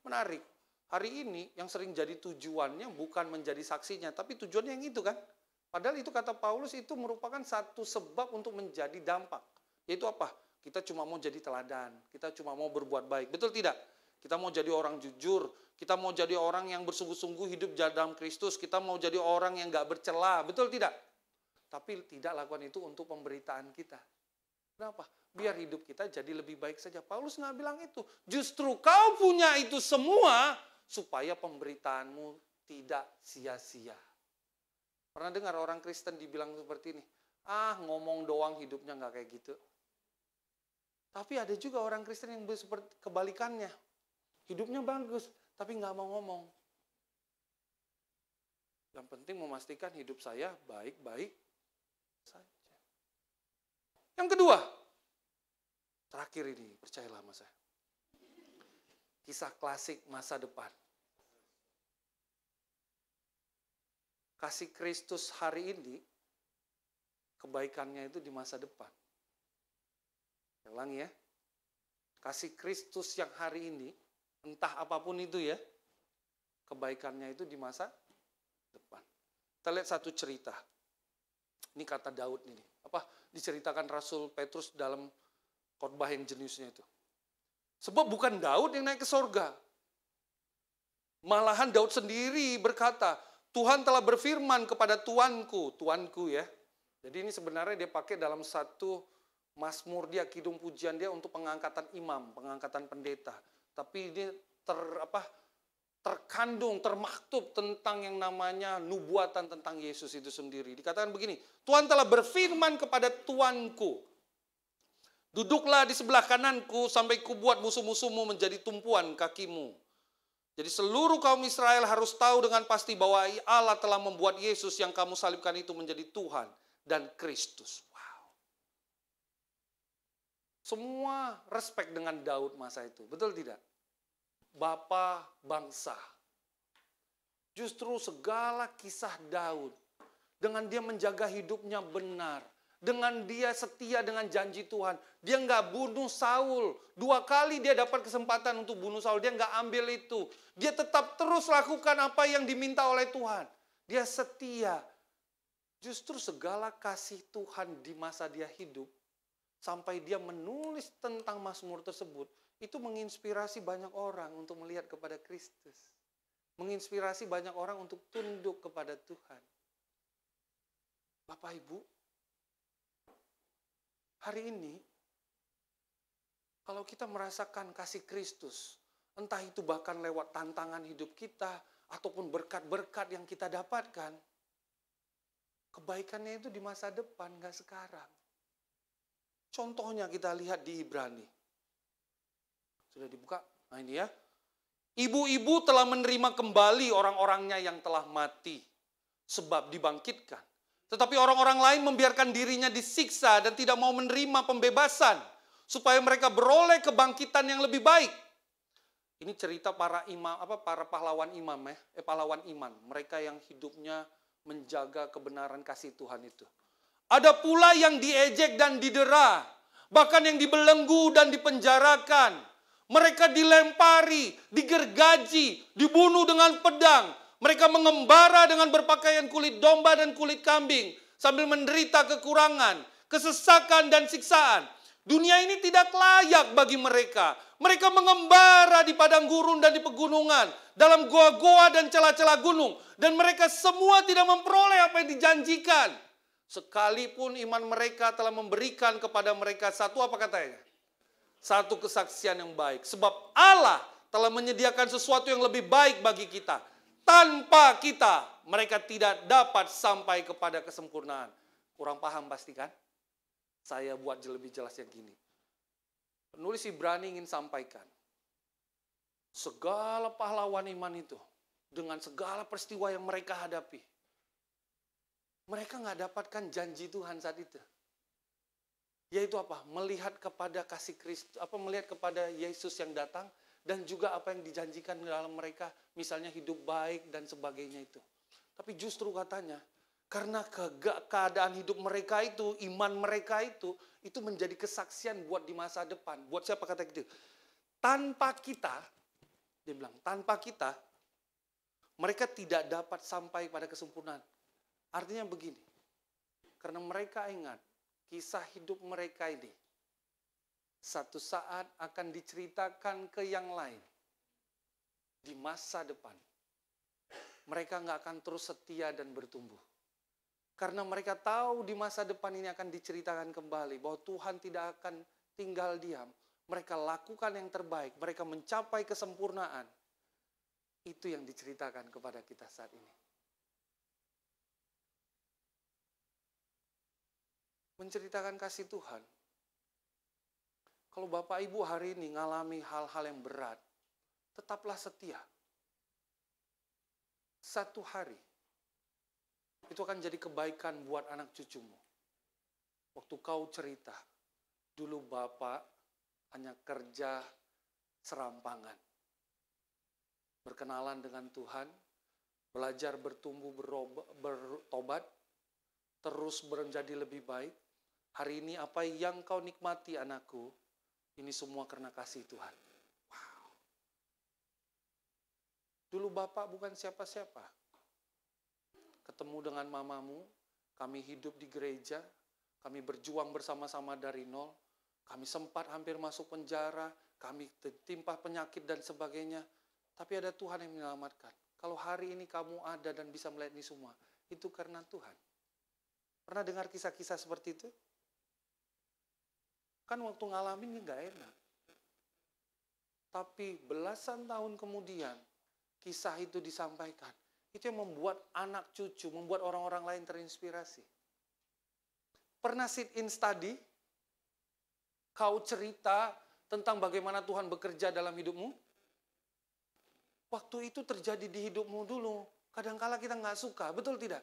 Menarik. Hari ini yang sering jadi tujuannya bukan menjadi saksinya, tapi tujuannya yang itu kan. Padahal itu kata Paulus itu merupakan satu sebab untuk menjadi dampak. Yaitu apa? Kita cuma mau jadi teladan, kita cuma mau berbuat baik. Betul tidak? Kita mau jadi orang jujur, kita mau jadi orang yang bersungguh-sungguh hidup dalam Kristus, kita mau jadi orang yang gak bercela. Betul tidak? Tapi tidak lakukan itu untuk pemberitaan kita. Kenapa? Biar hidup kita jadi lebih baik saja. Paulus nggak bilang itu. Justru kau punya itu semua supaya pemberitaanmu tidak sia-sia. Pernah dengar orang Kristen dibilang seperti ini? Ngomong doang hidupnya nggak kayak gitu. Tapi ada juga orang Kristen yang seperti kebalikannya. Hidupnya bagus, tapi nggak mau ngomong. Yang penting memastikan hidup saya baik-baik saja. Yang kedua, terakhir ini, percayalah sama saya. Kisah klasik masa depan. Kasih Kristus hari ini, kebaikannya itu di masa depan. Saya ulangi ya. Kasih Kristus yang hari ini, entah apapun itu ya, kebaikannya itu di masa depan. Kita lihat satu cerita. Ini kata Daud ini. Diceritakan Rasul Petrus dalam Khotbah yang jeniusnya itu. Sebab bukan Daud yang naik ke sorga. Malahan Daud sendiri berkata, Tuhan telah berfirman kepada tuanku ya. Jadi ini sebenarnya dia pakai dalam satu mazmur dia, kidung pujian dia untuk pengangkatan imam, pengangkatan pendeta. Tapi ini terkandung, termaktub tentang yang namanya nubuatan tentang Yesus itu sendiri. Dikatakan begini, Tuhan telah berfirman kepada tuanku, duduklah di sebelah kananku sampai kubuat musuh-musuhmu menjadi tumpuan kakimu. Jadi seluruh kaum Israel harus tahu dengan pasti bahwa Allah telah membuat Yesus yang kamu salibkan itu menjadi Tuhan dan Kristus. Wow. Semua respect dengan Daud masa itu, betul tidak? Bapa bangsa. Justru segala kisah Daud, dengan dia menjaga hidupnya benar, dengan dia setia dengan janji Tuhan. Dia nggak bunuh Saul. 2 kali dia dapat kesempatan untuk bunuh Saul. Dia nggak ambil itu. Dia tetap terus lakukan apa yang diminta oleh Tuhan. Dia setia. Justru segala kasih Tuhan di masa dia hidup, sampai dia menulis tentang Mazmur tersebut, itu menginspirasi banyak orang untuk melihat kepada Kristus. Menginspirasi banyak orang untuk tunduk kepada Tuhan. Bapak Ibu, hari ini, kalau kita merasakan kasih Kristus, entah itu bahkan lewat tantangan hidup kita, ataupun berkat-berkat yang kita dapatkan, kebaikannya itu di masa depan, nggak sekarang. Contohnya kita lihat di Ibrani. Sudah dibuka? Nah ini ya. Ibu-ibu telah menerima kembali orang-orangnya yang telah mati, sebab dibangkitkan. Tetapi orang-orang lain membiarkan dirinya disiksa dan tidak mau menerima pembebasan, supaya mereka beroleh kebangkitan yang lebih baik. Ini cerita para imam, para pahlawan imam pahlawan iman, mereka yang hidupnya menjaga kebenaran kasih Tuhan itu. Ada pula yang diejek dan didera, bahkan yang dibelenggu dan dipenjarakan. Mereka dilempari, digergaji, dibunuh dengan pedang. Mereka mengembara dengan berpakaian kulit domba dan kulit kambing, sambil menderita kekurangan, kesesakan dan siksaan. Dunia ini tidak layak bagi mereka. Mereka mengembara di padang gurun dan di pegunungan, dalam goa-goa dan celah-celah gunung. Dan mereka semua tidak memperoleh apa yang dijanjikan. Sekalipun iman mereka telah memberikan kepada mereka satu, apa katanya? Satu kesaksian yang baik. Sebab Allah telah menyediakan sesuatu yang lebih baik bagi kita. Tanpa kita, mereka tidak dapat sampai kepada kesempurnaan. Kurang paham pasti kan? Saya buat lebih jelas yang gini. Penulis Ibrani ingin sampaikan, segala pahlawan iman itu, dengan segala peristiwa yang mereka hadapi, mereka nggak dapatkan janji Tuhan saat itu. Yaitu apa? Melihat kepada kasih Kristus, melihat kepada Yesus yang datang, dan juga apa yang dijanjikan dalam mereka, misalnya hidup baik dan sebagainya itu. Tapi justru katanya, karena keadaan hidup mereka itu, iman mereka itu menjadi kesaksian buat di masa depan. Buat siapa kata gitu? Tanpa kita, dia bilang, tanpa kita, mereka tidak dapat sampai pada kesempurnaan. Artinya begini, karena mereka ingat, kisah hidup mereka ini, satu saat akan diceritakan ke yang lain. Di masa depan, mereka nggak akan terus setia dan bertumbuh. Karena mereka tahu di masa depan ini akan diceritakan kembali bahwa Tuhan tidak akan tinggal diam. Mereka lakukan yang terbaik, mereka mencapai kesempurnaan. Itu yang diceritakan kepada kita saat ini. Menceritakan kasih Tuhan. Kalau Bapak Ibu hari ini ngalami hal-hal yang berat, tetaplah setia. Satu hari, itu akan jadi kebaikan buat anak cucumu. Waktu kau cerita, dulu Bapak hanya kerja serampangan. Berkenalan dengan Tuhan, belajar bertumbuh, bertobat, terus menjadi lebih baik. Hari ini apa yang kau nikmati anakku, ini semua karena kasih Tuhan. Wow. Dulu Bapak bukan siapa-siapa. Ketemu dengan mamamu, kami hidup di gereja, kami berjuang bersama-sama dari nol. Kami sempat hampir masuk penjara, kami tertimpa penyakit dan sebagainya. Tapi ada Tuhan yang menyelamatkan. Kalau hari ini kamu ada dan bisa melihat ini semua, itu karena Tuhan. Pernah dengar kisah-kisah seperti itu? Kan waktu ngalamin ini gak enak. Tapi belasan tahun kemudian, kisah itu disampaikan. Itu yang membuat anak cucu, membuat orang-orang lain terinspirasi. Pernah sit in study? Kau cerita tentang bagaimana Tuhan bekerja dalam hidupmu? Waktu itu terjadi di hidupmu dulu. Kadangkala kita nggak suka, betul tidak?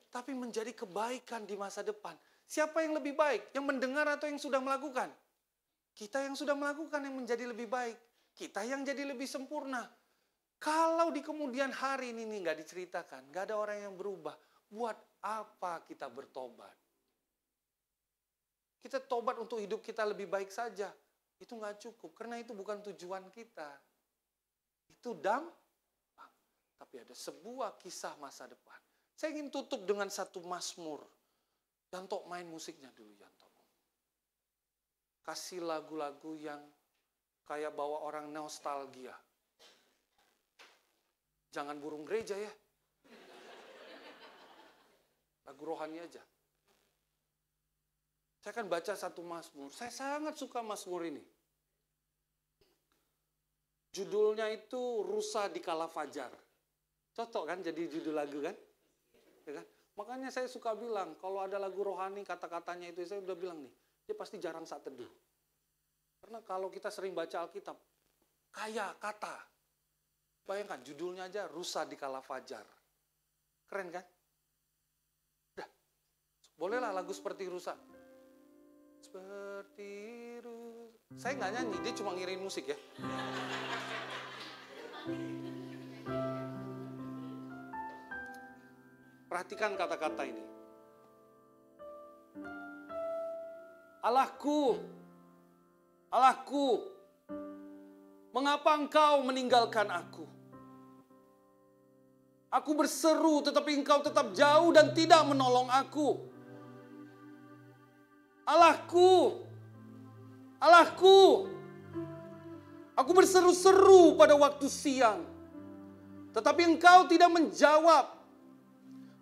Tapi menjadi kebaikan di masa depan. Siapa yang lebih baik? Yang mendengar atau yang sudah melakukan? Kita yang sudah melakukan yang menjadi lebih baik. Kita yang jadi lebih sempurna. Kalau di kemudian hari ini nggak diceritakan, nggak ada orang yang berubah, buat apa kita bertobat? Kita tobat untuk hidup kita lebih baik saja. Itu nggak cukup, karena itu bukan tujuan kita. Itu dampak. Tapi ada sebuah kisah masa depan. Saya ingin tutup dengan satu mazmur. Yanto main musiknya dulu, Yanto. Kasih lagu-lagu yang kayak bawa orang nostalgia. Jangan burung gereja ya. Lagu rohani aja. Saya akan baca satu mazmur. Saya sangat suka mazmur ini. Judulnya itu Rusa di Kala Fajar. Cocok kan jadi judul lagu kan? Ya kan? Makanya saya suka bilang, kalau ada lagu rohani kata-katanya itu, saya udah bilang nih, dia pasti jarang saat teduh. Karena kalau kita sering baca Alkitab, kaya kata. Bayangkan judulnya aja Rusa di Kala Fajar. Keren kan? Udah. Bolehlah lagu seperti Rusa. Seperti saya nggak nyanyi, dia cuma ngirim musik ya. Perhatikan kata-kata ini. Allahku, Allahku, mengapa engkau meninggalkan aku? Aku berseru tetapi engkau tetap jauh dan tidak menolong aku. Allahku, Allahku, aku berseru-seru pada waktu siang, tetapi engkau tidak menjawab.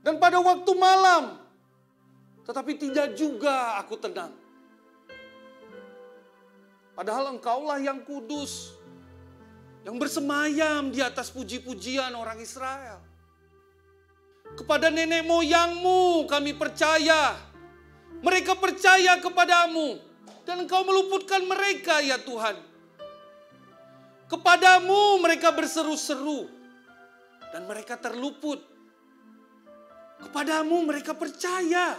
Dan pada waktu malam, tetapi tidak juga aku tenang. Padahal engkaulah yang kudus, yang bersemayam di atas puji-pujian orang Israel. Kepada nenek moyangmu kami percaya. Mereka percaya kepadamu. Dan engkau meluputkan mereka ya Tuhan. Kepadamu mereka berseru-seru. Dan mereka terluput. Kepadamu mereka percaya.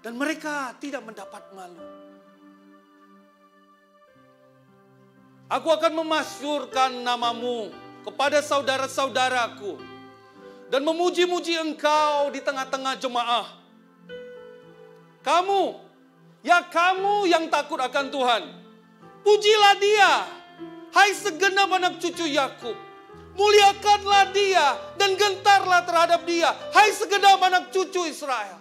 Dan mereka tidak mendapat malu. Aku akan memasyurkan namamu kepada saudara-saudaraku. Dan memuji-muji engkau di tengah-tengah jemaah. Kamu, ya kamu yang takut akan Tuhan. Pujilah dia, hai segenap anak cucu Yakub. Muliakanlah dia dan gentarlah terhadap dia, hai segenap anak cucu Israel.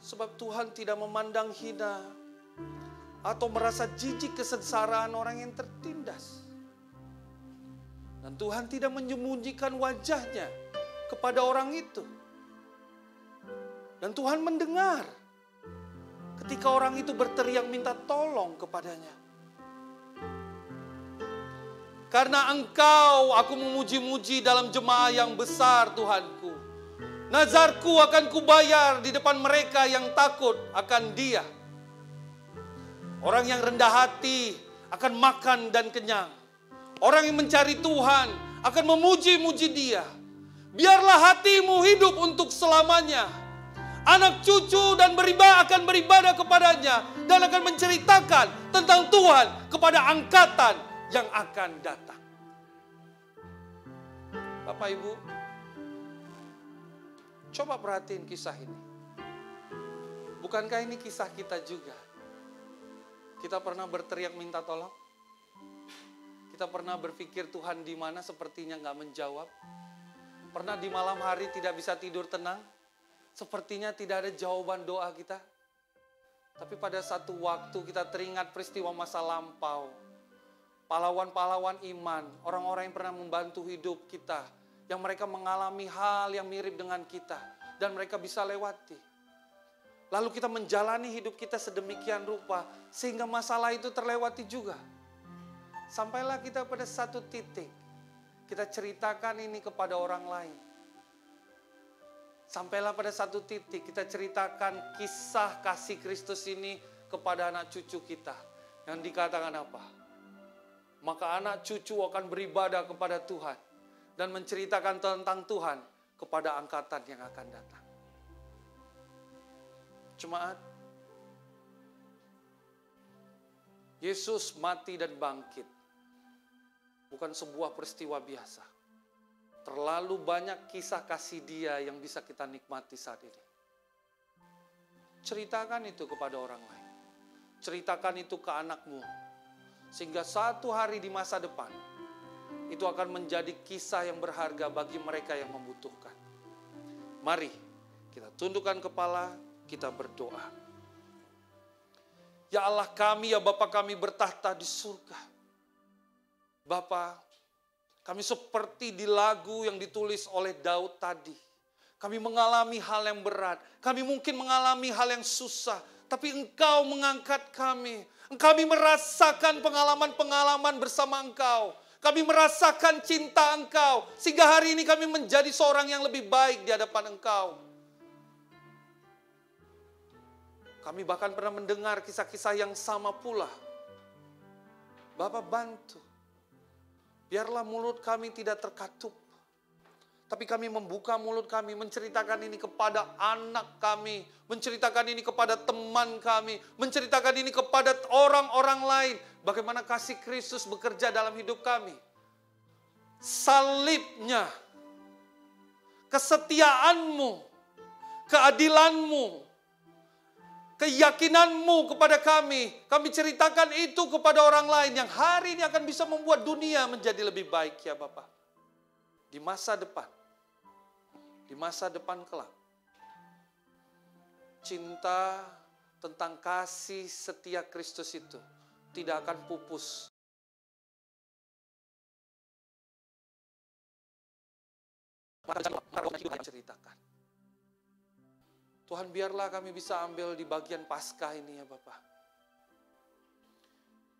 Sebab Tuhan tidak memandang hina atau merasa jijik kesengsaraan orang yang tertindas. Dan Tuhan tidak menyembunyikan wajahnya kepada orang itu. Dan Tuhan mendengar ketika orang itu berteriak minta tolong kepadanya. Karena engkau aku memuji-muji dalam jemaah yang besar Tuhanku. Nazarku akan kubayar di depan mereka yang takut akan dia. Orang yang rendah hati akan makan dan kenyang. Orang yang mencari Tuhan akan memuji-muji dia. Biarlah hatimu hidup untuk selamanya. Anak cucu dan akan beribadah kepadanya. Dan akan menceritakan tentang Tuhan kepada angkatan yang akan datang. Bapak Ibu, coba perhatiin kisah ini. Bukankah ini kisah kita juga? Kita pernah berteriak minta tolong? Kita pernah berpikir Tuhan di mana sepertinya nggak menjawab? Pernah di malam hari tidak bisa tidur tenang? Sepertinya tidak ada jawaban doa kita. Tapi pada satu waktu kita teringat peristiwa masa lampau. Pahlawan-pahlawan iman, orang-orang yang pernah membantu hidup kita, yang mereka mengalami hal yang mirip dengan kita, dan mereka bisa lewati. Lalu kita menjalani hidup kita sedemikian rupa, sehingga masalah itu terlewati juga. Sampailah kita pada satu titik, kita ceritakan ini kepada orang lain. Sampailah pada satu titik, kita ceritakan kisah kasih Kristus ini kepada anak cucu kita. Yang dikatakan apa? Maka anak cucu akan beribadah kepada Tuhan dan menceritakan tentang Tuhan kepada angkatan yang akan datang. Jemaat, Yesus mati dan bangkit bukan sebuah peristiwa biasa. Terlalu banyak kisah kasih Dia yang bisa kita nikmati saat ini. Ceritakan itu kepada orang lain. Ceritakan itu ke anakmu. Sehingga satu hari di masa depan, itu akan menjadi kisah yang berharga bagi mereka yang membutuhkan. Mari kita tundukkan kepala, kita berdoa. Ya Allah kami, ya Bapa kami bertahta di surga. Bapa, kami seperti di lagu yang ditulis oleh Daud tadi. Kami mengalami hal yang berat. Kami mungkin mengalami hal yang susah. Tapi Engkau mengangkat kami. Kami merasakan pengalaman-pengalaman bersama Engkau. Kami merasakan cinta Engkau. Sehingga hari ini kami menjadi seorang yang lebih baik di hadapan Engkau. Kami bahkan pernah mendengar kisah-kisah yang sama pula. Bapak bantu. Biarlah mulut kami tidak terkatup. Tapi kami membuka mulut kami, menceritakan ini kepada anak kami, menceritakan ini kepada teman kami, menceritakan ini kepada orang-orang lain. Bagaimana kasih Kristus bekerja dalam hidup kami. Salibnya, kesetiaanmu, keadilanmu, keyakinanmu kepada kami. Kami ceritakan itu kepada orang lain yang hari ini akan bisa membuat dunia menjadi lebih baik ya Bapak. Di masa depan kelak. Cinta tentang kasih setia Kristus itu tidak akan pupus. Ceritakan. Tuhan biarlah kami bisa ambil di bagian Paskah ini ya Bapak.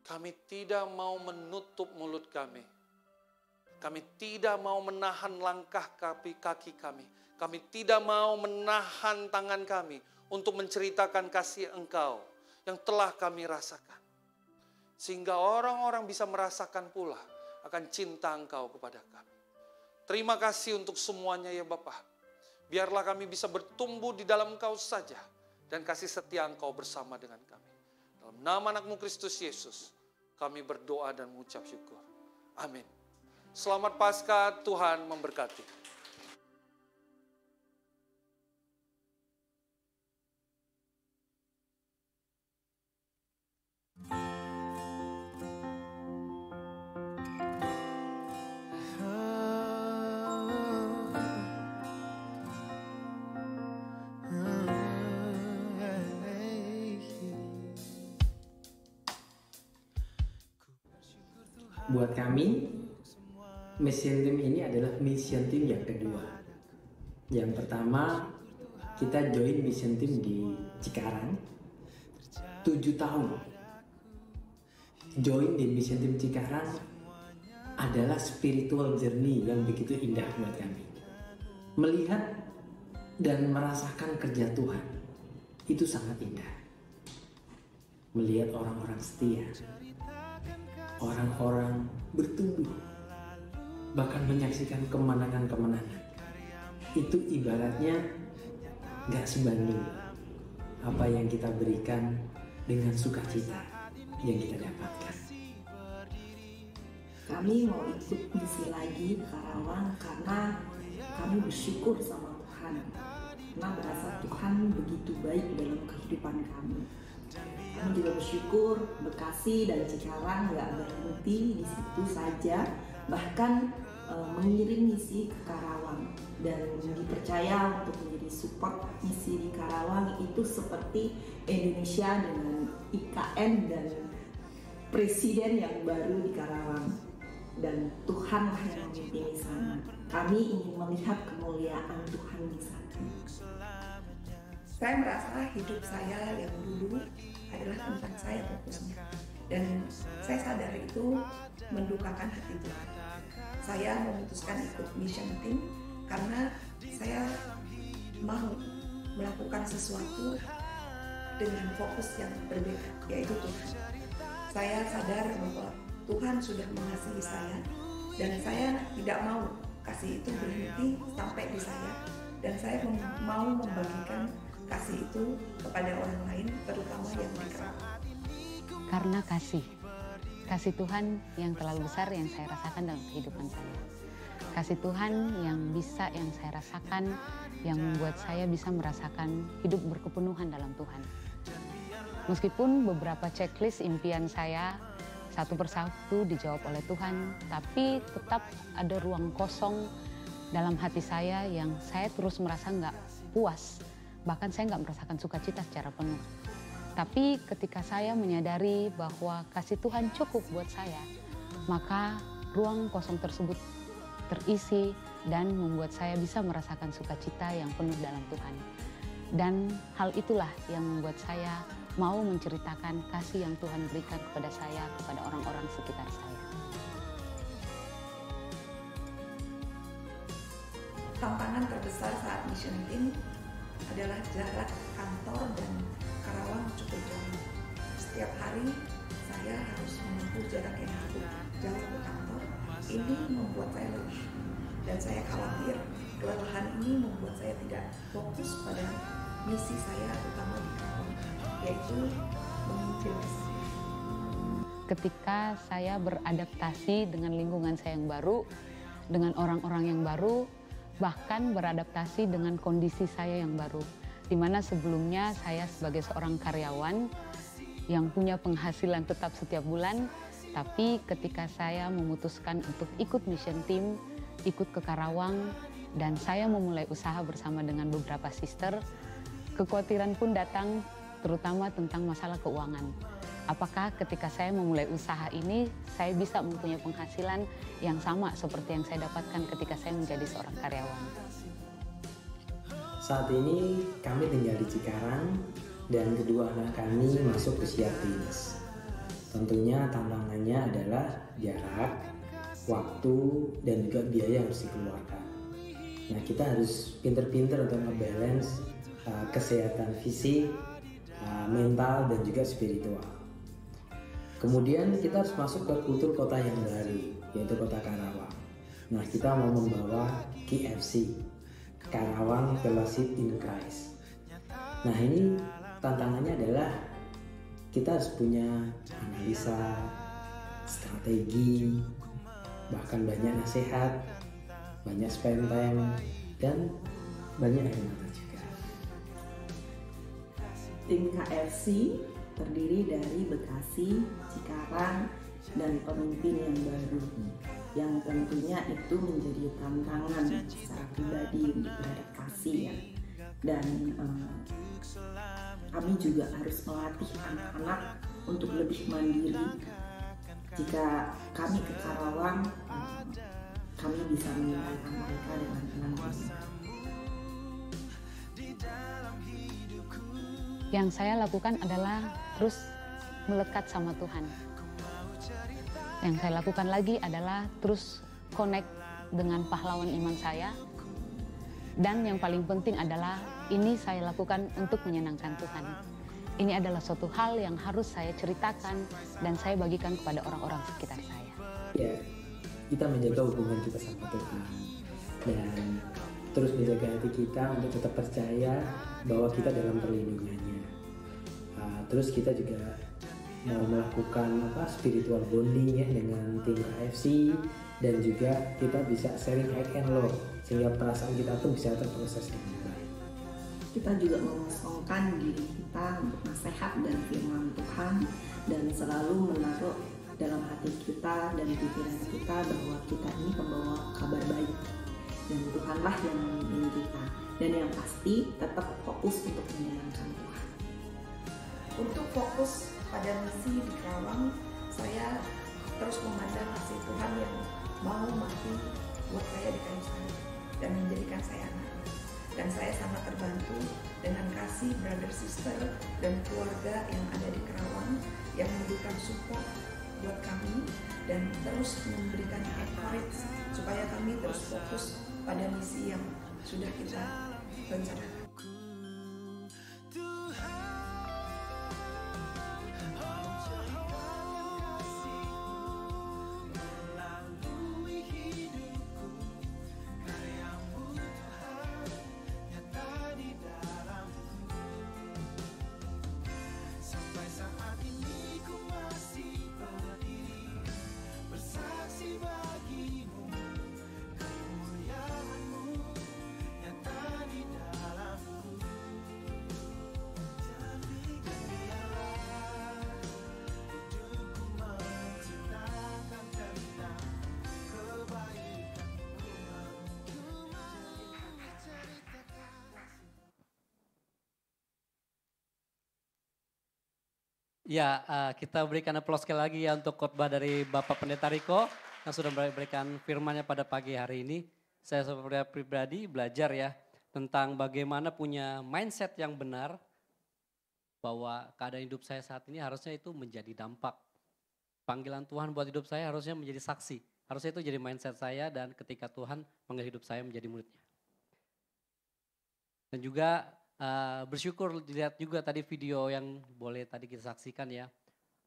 Kami tidak mau menutup mulut kami. Kami tidak mau menahan langkah kaki kami. Kami tidak mau menahan tangan kami untuk menceritakan kasih Engkau yang telah kami rasakan. Sehingga orang-orang bisa merasakan pula akan cinta Engkau kepada kami. Terima kasih untuk semuanya ya Bapak. Biarlah kami bisa bertumbuh di dalam Engkau saja dan kasih setia Engkau bersama dengan kami. Dalam nama anak-Mu Kristus Yesus, kami berdoa dan mengucap syukur. Amin. Selamat Paskah, Tuhan memberkati. Buat kami, mission team ini adalah mission team yang kedua. Yang pertama, kita join mission team di Cikarang 7 tahun. Join di mission team Cikarang adalah spiritual journey yang begitu indah buat kami. Melihat dan merasakan kerja Tuhan itu sangat indah. Melihat orang-orang setia, orang-orang bertumbuh, bahkan menyaksikan kemenangan-kemenangan. Itu ibaratnya gak sebanding apa yang kita berikan dengan sukacita yang kita dapatkan. Kami mau ikut misi lagi ke Karawang karena kami bersyukur sama Tuhan. Karena merasa Tuhan begitu baik dalam kehidupan kami. Kami juga bersyukur Bekasi dan Cikarang gak berhenti di situ saja, bahkan mengirim misi ke Karawang. dan dipercaya untuk menjadi support misi di Karawang itu seperti Indonesia dengan IKN dan presiden yang baru di Karawang, dan Tuhanlah yang memimpin di sana. Kami ingin melihat kemuliaan Tuhan di sana. Saya merasa hidup saya yang dulu adalah tentang saya fokusnya, dan saya sadar itu mendukakan hati Tuhan. Saya memutuskan ikut mission team karena saya mau melakukan sesuatu dengan fokus yang berbeda, yaitu Tuhan. Saya sadar bahwa Tuhan sudah mengasihi saya, dan saya tidak mau kasih itu berhenti sampai di saya, dan saya mau membagikan kasih itu kepada orang lain, terutama yang di Karawang. Karena kasih Tuhan yang terlalu besar yang saya rasakan dalam kehidupan saya. Kasih Tuhan yang saya rasakan, yang membuat saya bisa merasakan hidup berkepenuhan dalam Tuhan. Meskipun beberapa checklist impian saya satu persatu dijawab oleh Tuhan, tapi tetap ada ruang kosong dalam hati saya yang saya terus merasa nggak puas. Bahkan saya nggak merasakan sukacita secara penuh. Tapi ketika saya menyadari bahwa kasih Tuhan cukup buat saya, maka ruang kosong tersebut terisi dan membuat saya bisa merasakan sukacita yang penuh dalam Tuhan. Dan hal itulah yang membuat saya mau menceritakan kasih yang Tuhan berikan kepada saya, kepada orang-orang sekitar saya. Tantangan terbesar saat mission team adalah jarak kantor dan Karawang cukup jauh. Setiap hari saya harus menempuh jarak yang cukup jauh ke kantor. Ini membuat saya lelah, dan saya khawatir kelelahan ini membuat saya tidak fokus pada misi saya utama di Karawang, yaitu memimpin. Ketika saya beradaptasi dengan lingkungan saya yang baru, dengan orang-orang yang baru, bahkan beradaptasi dengan kondisi saya yang baru, di mana sebelumnya saya sebagai seorang karyawan yang punya penghasilan tetap setiap bulan, tapi ketika saya memutuskan untuk ikut mission team, ikut ke Karawang, dan saya memulai usaha bersama dengan beberapa sister, kekhawatiran pun datang, terutama tentang masalah keuangan. Apakah ketika saya memulai usaha ini, saya bisa mempunyai penghasilan yang sama seperti yang saya dapatkan ketika saya menjadi seorang karyawan? Saat ini kami tinggal di Cikarang dan kedua anak kami masuk usia teens. Tentunya tantangannya adalah jarak, waktu, dan juga biaya yang harus dikeluarkan. Nah, kita harus pinter-pinter untuk nge-balance kesehatan fisik, mental, dan juga spiritual. Kemudian kita harus masuk ke kultur kota yang baru, yaitu kota Karawang. Nah, kita mau membawa KFC, Karawang Fellowship in Christ. Nah, ini tantangannya adalah kita harus punya analisa, strategi, bahkan banyak nasihat, banyak spend time, dan banyak air mata juga. Tim KFC terdiri dari Bekasi, Cikarang, dan pemimpin yang baru, yang tentunya itu menjadi tantangan secara pribadi untuk beradaptasi ya. Dan kami juga harus melatih anak-anak untuk lebih mandiri. Jika kami ke Karawang, kami bisa meninggalkan mereka dengan tenang. Yang saya lakukan adalah terus melekat sama Tuhan. Yang saya lakukan lagi adalah terus connect dengan pahlawan iman saya. Dan yang paling penting adalah ini saya lakukan untuk menyenangkan Tuhan. Ini adalah suatu hal yang harus saya ceritakan dan saya bagikan kepada orang-orang sekitar saya. Ya, kita menjaga hubungan kita sama Tuhan dan terus menjaga hati kita untuk tetap percaya bahwa kita dalam perlindungannya. Terus kita juga mau melakukan spiritual bonding ya dengan tim KFC, dan juga kita bisa sharing high and low sehingga perasaan kita pun bisa terproses dengan baik. Kita juga mengosongkan diri kita untuk nasihat dan firman Tuhan, dan selalu menaruh dalam hati kita dan pikiran kita bahwa kita ini pembawa kabar baik. dan Tuhanlah yang memimpin kita. Dan yang pasti tetap fokus untuk menyenangkan Tuhan. Untuk fokus pada misi di Kerawang, saya terus memandang kasih Tuhan yang mau mati buat saya di kayu salib dan menjadikan saya anak. Dan saya sangat terbantu dengan kasih brother sister dan keluarga yang ada di Kerawang yang memberikan support buat kami dan terus memberikan encourage supaya kami terus fokus pada misi yang sudah kita rencanakan. Ya, kita berikan aplaus sekali lagi ya untuk khotbah dari Bapak Pendeta Riko yang sudah memberikan firman-Nya pada pagi hari ini. Saya sebagai pribadi belajar ya tentang bagaimana punya mindset yang benar bahwa keadaan hidup saya saat ini harusnya itu menjadi dampak. Panggilan Tuhan buat hidup saya harusnya menjadi saksi. Harusnya itu jadi mindset saya dan ketika Tuhan manggil hidup saya menjadi muridnya. Dan juga bersyukur dilihat juga tadi video yang boleh tadi kita saksikan ya.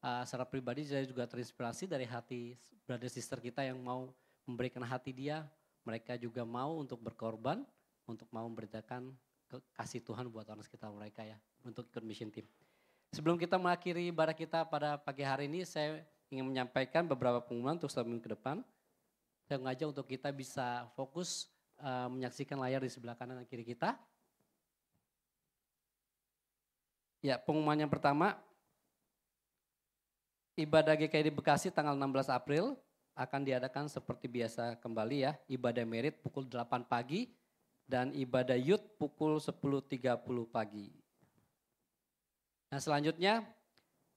Secara pribadi saya juga terinspirasi dari hati brother sister kita yang mau memberikan hati dia. Mereka juga mau untuk berkorban, untuk mau memberitakan kasih Tuhan buat orang sekitar mereka ya. Untuk ikut mission team. Sebelum kita mengakhiri ibadah kita pada pagi hari ini, saya ingin menyampaikan beberapa pengumuman untuk 1 minggu ke depan. Saya mengajak untuk kita bisa fokus menyaksikan layar di sebelah kanan dan kiri kita. Ya, pengumuman yang pertama, ibadah GKI di Bekasi tanggal 16 April akan diadakan seperti biasa kembali ya. Ibadah merit pukul 8 pagi dan ibadah youth pukul 10.30 pagi. Nah selanjutnya,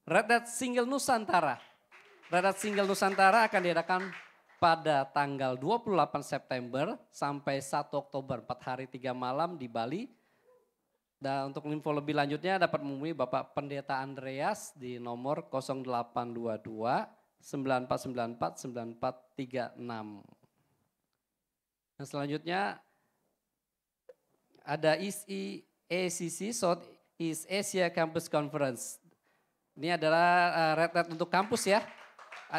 Red Hat Single Nusantara. Red Hat Single Nusantara akan diadakan pada tanggal 28 September sampai 1 Oktober, 4 hari 3 malam di Bali. Dan untuk info lebih lanjutnya dapat menghubungi Bapak Pendeta Andreas di nomor 0822 9494 9436. Dan selanjutnya ada EACC South East Asia Campus Conference. Ini adalah Red Hat untuk kampus ya,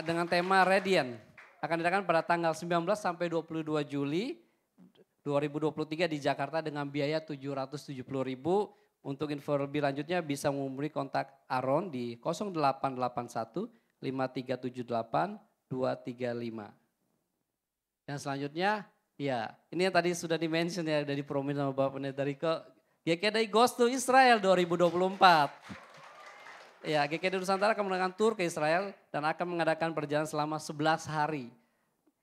dengan tema Radiant. Akan diadakan pada tanggal 19 sampai 22 Juli 2023 di Jakarta dengan biaya 770.000. Untuk info lebih lanjutnya bisa menghubungi kontak Aaron di 0881 5378 235. Dan selanjutnya ya ini yang tadi sudah di-mention ya, dari promin sama Bapak Pendeta Riko. GKI Goes to Israel 2024. Ya, GKI Nusantara akan mengadakan tur ke Israel dan akan mengadakan perjalanan selama 11 hari.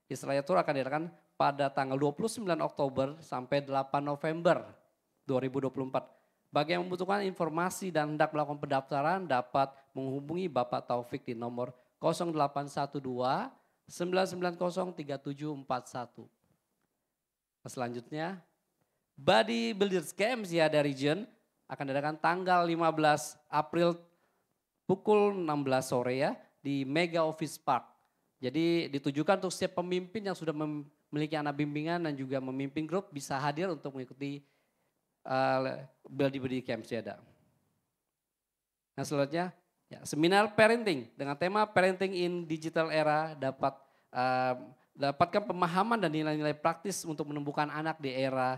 Israel Tour akan diadakan pada tanggal 29 Oktober sampai 8 November 2024. Bagi yang membutuhkan informasi dan hendak melakukan pendaftaran dapat menghubungi Bapak Taufik di nomor 0812 990 3741. Selanjutnya, Body Builders Camp Ziada Region akan diadakan tanggal 15 April pukul 16 sore ya di Mega Office Park. Jadi ditujukan untuk setiap pemimpin yang sudah memiliki anak bimbingan dan juga memimpin grup bisa hadir untuk mengikuti Body Camp Ziada. Nah selanjutnya, ya, seminar parenting dengan tema Parenting in Digital Era dapatkan pemahaman dan nilai-nilai praktis untuk menumbuhkan anak di era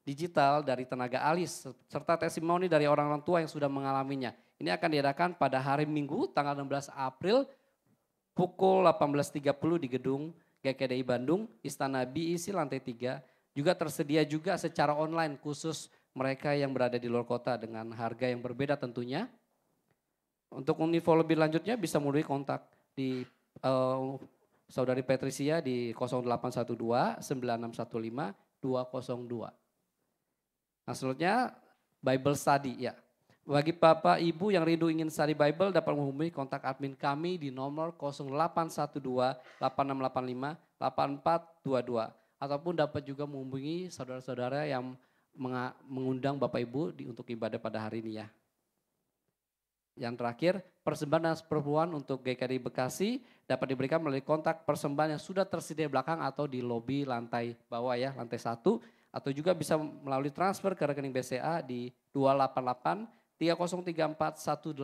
digital dari tenaga ahli serta testimoni dari orang-orang tua yang sudah mengalaminya. Ini akan diadakan pada hari Minggu tanggal 16 April pukul 18.30 di gedung GKDI Bandung, Istana BIC lantai 3. Juga tersedia juga secara online khusus mereka yang berada di luar kota dengan harga yang berbeda tentunya. Untuk info lebih lanjutnya bisa menghubungi kontak di Saudari Patricia di 0812 9615 202. Nah selanjutnya Bible Study ya. Bagi Bapak Ibu yang rindu ingin study Bible dapat menghubungi kontak admin kami di nomor 0812 8685 8422 ataupun dapat juga menghubungi saudara-saudara yang mengundang Bapak Ibu untuk ibadah pada hari ini ya. Yang terakhir, persembahan dan perpuluhan untuk GKI Bekasi dapat diberikan melalui kontak persembahan yang sudah tersedia di belakang atau di lobi lantai bawah ya, lantai 1. Atau juga bisa melalui transfer ke rekening BCA di 288 3034 180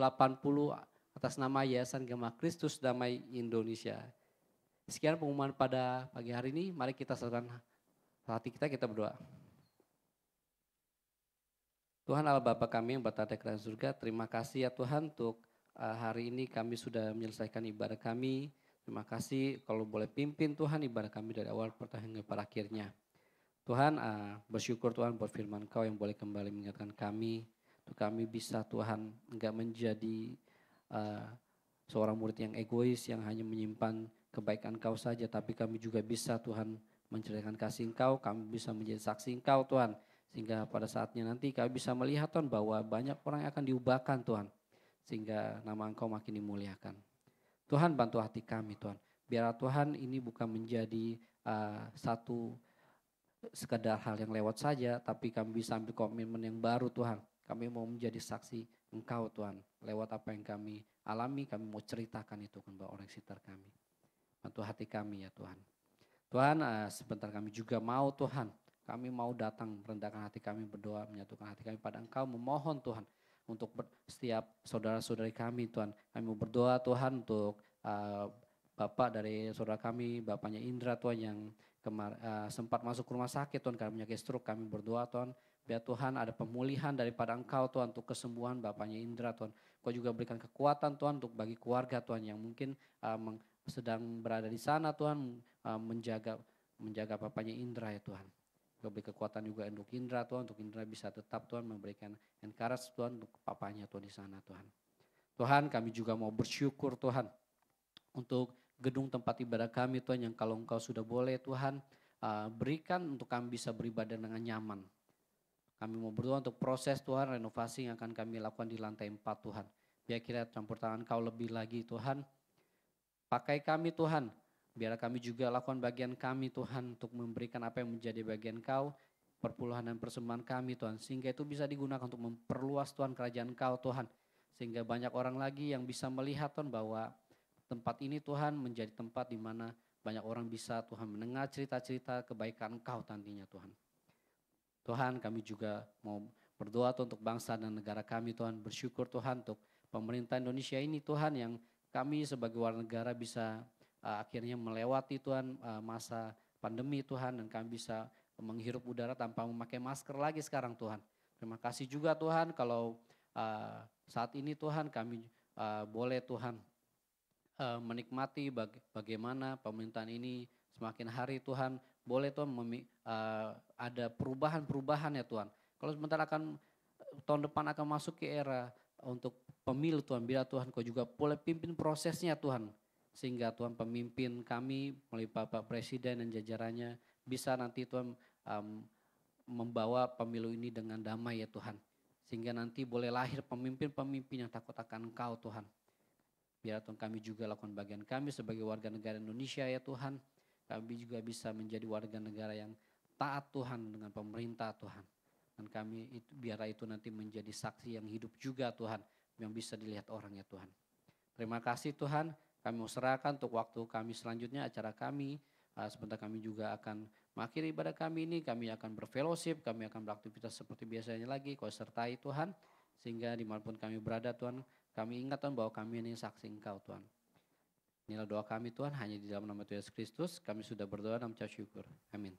atas nama Yayasan Gema Kristus Damai Indonesia. Sekian pengumuman pada pagi hari ini, mari kita serahkan hati kita berdoa. Tuhan Allah Bapa kami yang berada di kerajaan surga, terima kasih ya Tuhan untuk hari ini kami sudah menyelesaikan ibadah kami. Terima kasih kalau boleh pimpin Tuhan ibadah kami dari awal pertengahan hingga pada akhirnya. Tuhan bersyukur Tuhan buat firman Kau yang boleh kembali mengingatkan kami. Untuk kami bisa Tuhan enggak menjadi seorang murid yang egois yang hanya menyimpan kebaikan Kau saja. Tapi kami juga bisa Tuhan menceritakan kasih Engkau, kami bisa menjadi saksi Engkau Tuhan. Sehingga pada saatnya nanti kami bisa melihat Tuhan bahwa banyak orang yang akan diubahkan Tuhan. Sehingga nama Engkau makin dimuliakan. Tuhan bantu hati kami Tuhan. Biar Tuhan ini bukan menjadi satu sekedar hal yang lewat saja. Tapi kami bisa ambil komitmen yang baru Tuhan. Kami mau menjadi saksi Engkau Tuhan. Lewat apa yang kami alami kami mau ceritakan itu kepada orang sekitar kami. Bantu hati kami ya Tuhan. Tuhan sebentar kami juga mau Tuhan. Kami mau datang merendahkan hati kami berdoa, menyatukan hati kami pada Engkau, memohon Tuhan untuk setiap saudara-saudari kami Tuhan. Kami mau berdoa Tuhan untuk Bapak dari saudara kami, Bapaknya Indra Tuhan yang sempat masuk ke rumah sakit Tuhan karena penyakit stroke. Kami berdoa Tuhan, biar Tuhan ada pemulihan daripada Engkau Tuhan untuk kesembuhan Bapaknya Indra Tuhan. Kau juga berikan kekuatan Tuhan untuk bagi keluarga Tuhan yang mungkin sedang berada di sana Tuhan menjaga Bapaknya Indra ya Tuhan. Kau beri kekuatan juga untuk Indra Tuhan, untuk Indra bisa tetap Tuhan memberikan encourage Tuhan untuk papanya Tuhan di sana Tuhan. Tuhan kami juga mau bersyukur Tuhan untuk gedung tempat ibadah kami Tuhan yang kalau Engkau sudah boleh Tuhan berikan untuk kami bisa beribadah dengan nyaman. Kami mau berdoa untuk proses Tuhan renovasi yang akan kami lakukan di lantai 4 Tuhan. Biar kira campur tangan Kau lebih lagi Tuhan. Pakai kami Tuhan. Biar kami juga lakukan bagian kami Tuhan untuk memberikan apa yang menjadi bagian Kau, perpuluhan dan persembahan kami Tuhan. Sehingga itu bisa digunakan untuk memperluas Tuhan kerajaan Kau Tuhan. Sehingga banyak orang lagi yang bisa melihat Tuhan bahwa tempat ini Tuhan menjadi tempat di mana banyak orang bisa Tuhan mendengar cerita-cerita kebaikan Kau nantinya Tuhan. Tuhan kami juga mau berdoa Tuhan untuk bangsa dan negara kami Tuhan. Bersyukur Tuhan untuk pemerintah Indonesia ini Tuhan yang kami sebagai warga negara bisa akhirnya melewati Tuhan masa pandemi Tuhan dan kami bisa menghirup udara tanpa memakai masker lagi sekarang Tuhan. Terima kasih juga Tuhan kalau saat ini Tuhan kami boleh Tuhan menikmati bagaimana pemerintahan ini semakin hari Tuhan boleh Tuhan ada perubahan-perubahan ya Tuhan. Kalau sebentar tahun depan akan masuk ke era untuk pemilu Tuhan, biar Tuhan Kau juga boleh pimpin prosesnya Tuhan. Sehingga Tuhan pemimpin kami melalui Bapak Presiden dan jajarannya bisa nanti Tuhan membawa pemilu ini dengan damai ya Tuhan. Sehingga nanti boleh lahir pemimpin-pemimpin yang takut akan Engkau Tuhan. Biar Tuhan kami juga lakukan bagian kami sebagai warga negara Indonesia ya Tuhan. Kami juga bisa menjadi warga negara yang taat Tuhan dengan pemerintah Tuhan. Dan kami biar itu nanti menjadi saksi yang hidup juga Tuhan. Yang bisa dilihat orang ya Tuhan. Terima kasih Tuhan. Kami mau serahkan untuk waktu kami selanjutnya acara kami. Sebentar kami juga akan mengakhiri ibadah kami ini. Kami akan berfellowship, kami akan beraktivitas seperti biasanya lagi. Kau sertai Tuhan. Sehingga dimanapun kami berada Tuhan. Kami ingat Tuhan bahwa kami ini saksi Engkau Tuhan. Inilah doa kami Tuhan. Hanya di dalam nama Tuhan Yesus Kristus. Kami sudah berdoa dan mengucap syukur. Amin.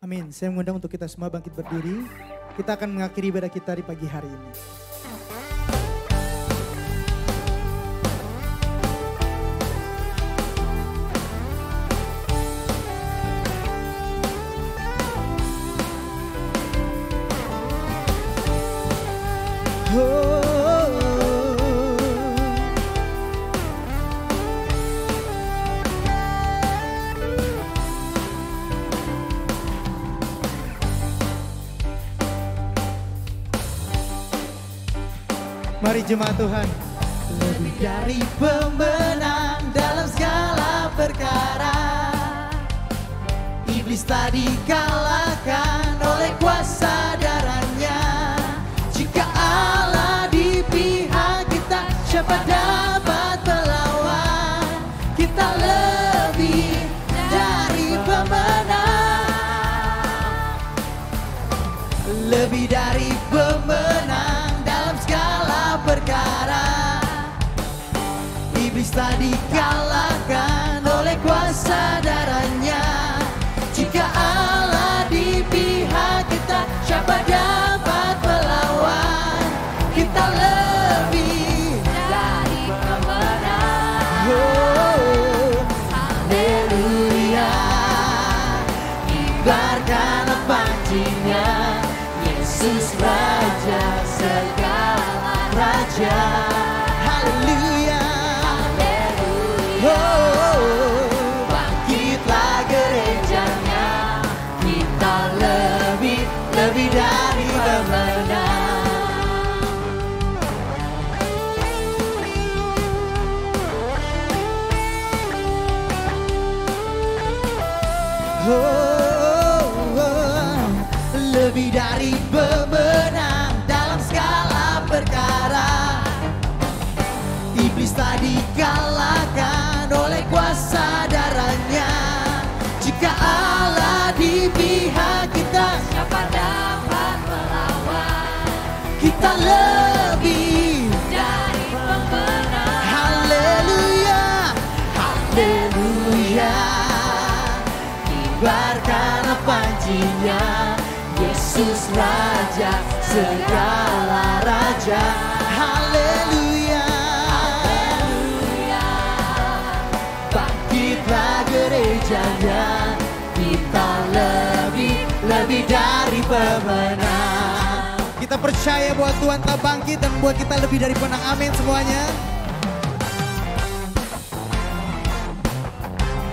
Amin. Saya mengundang untuk kita semua bangkit berdiri. Kita akan mengakhiri ibadah kita di pagi hari ini. Mari jemaat Tuhan. Lebih dari pemenang dalam segala perkara, iblis tak dikalahkan oleh kuasa darahnya. Jika Allah di pihak kita, siapa dapat melawan? Kita lebih dari pemenang, lebih dari pemenang dalam segala perkara. Iblis tak dikalahkan oleh kuasa darahnya. Jika Allah di pihak kita, siapa dapat melawan? Kita lebih dari pemenang. Oh, haleluya. Kibarkanlah pancinya, Yesus Raja segala raja. Haleluya. Oh, bangkitlah gerejanya, kita lebih dari pemenang. Lebih dari pemenang dalam segala perkara. Iblis tak dikalahkan oleh kuasa darahnya. Jika Allah di pihak kita, siapa dapat melawan? Kita lebih dari pemenang. Haleluya, haleluya. Kibarkanlah pancinya, Yesus Raja segala raja. Haleluya, haleluya. Bangkitlah gerejanya, kita lebih dari pemenang. Kita percaya bahwa Tuhan telah bangkit dan membuat kita lebih dari pemenang. Amin semuanya.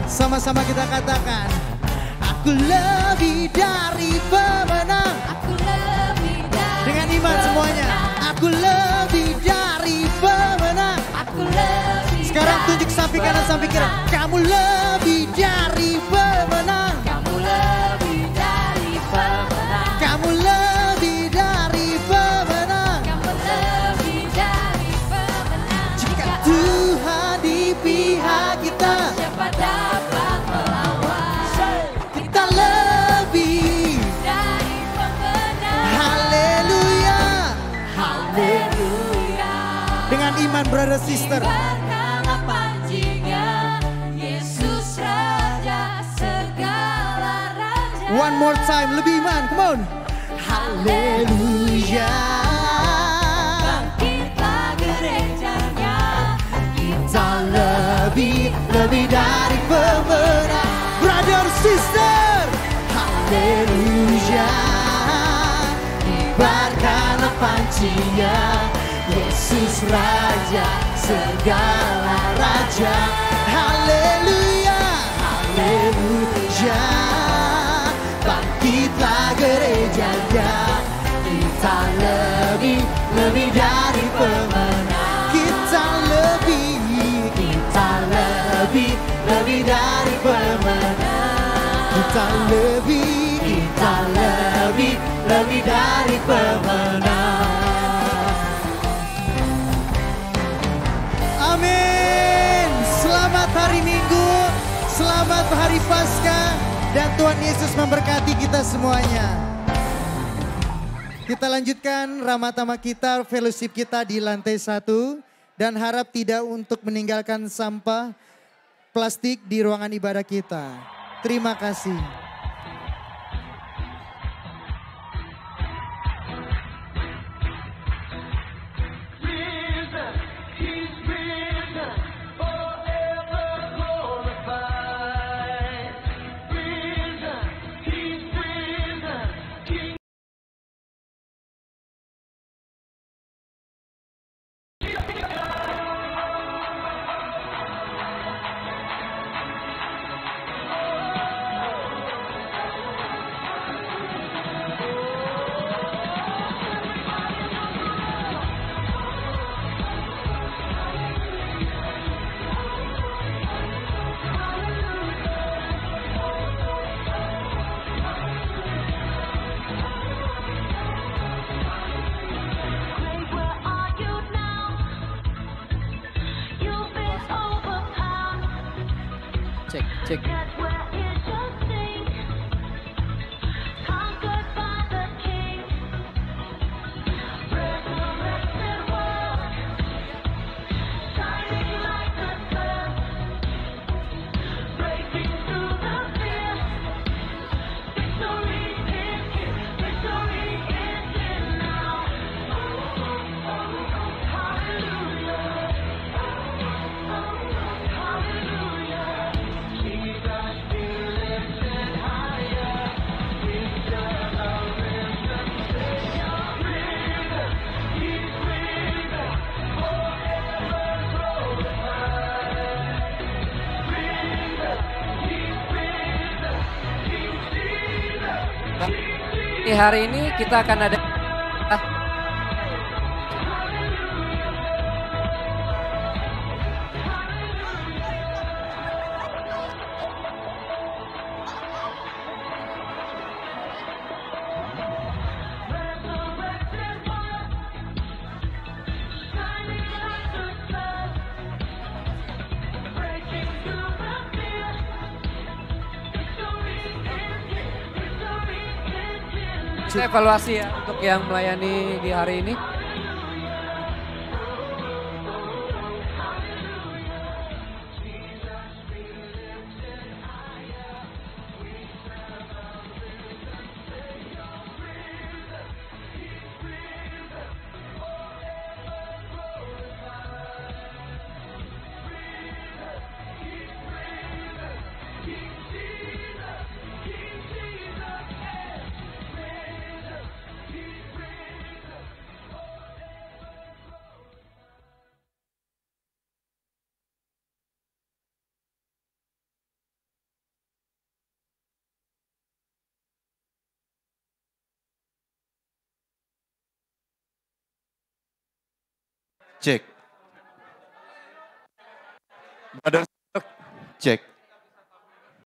Sama-sama kita katakan, aku lebih dari pemenang. Aku lebih dari dengan iman semuanya. Aku lebih dari pemenang. Aku lebih. Sekarang tunjuk samping kanan samping kiri. Kamu lebih dari pemenang. Kamu lebih dari pemenang. Kamu lebih dari pemenang. Kamu lebih dari pemenang. Jika Tuhan di pihak kita, siapa dapat melawan? Kita lebih dari pemenang. Haleluya, haleluya. Dengan iman brother sister. Kibarkanlah pancinya, Yesus Raja segala raja. One more time, lebih iman, come on. Haleluya. Bangkitlah gerejanya, kita lebih dari pemenang. Brother, sister, haleluya. Kibarkanlah pancinya, Yesus Raja segala raja. Haleluya, haleluya. Bangkitlah gerejanya, kita lebih dari pemenang. Kita lebih dari pemenang. Kita lebih dari pemenang. Amin. Selamat hari Minggu, selamat hari Paskah, dan Tuhan Yesus memberkati kita semuanya. Kita lanjutkan Ramatama kita, fellowship kita di lantai 1, dan harap tidak untuk meninggalkan sampah plastik di ruangan ibadah kita. Terima kasih. Cek. Hari ini kita akan ada kita evaluasi ya untuk yang melayani di hari ini. Cek. Brother, cek.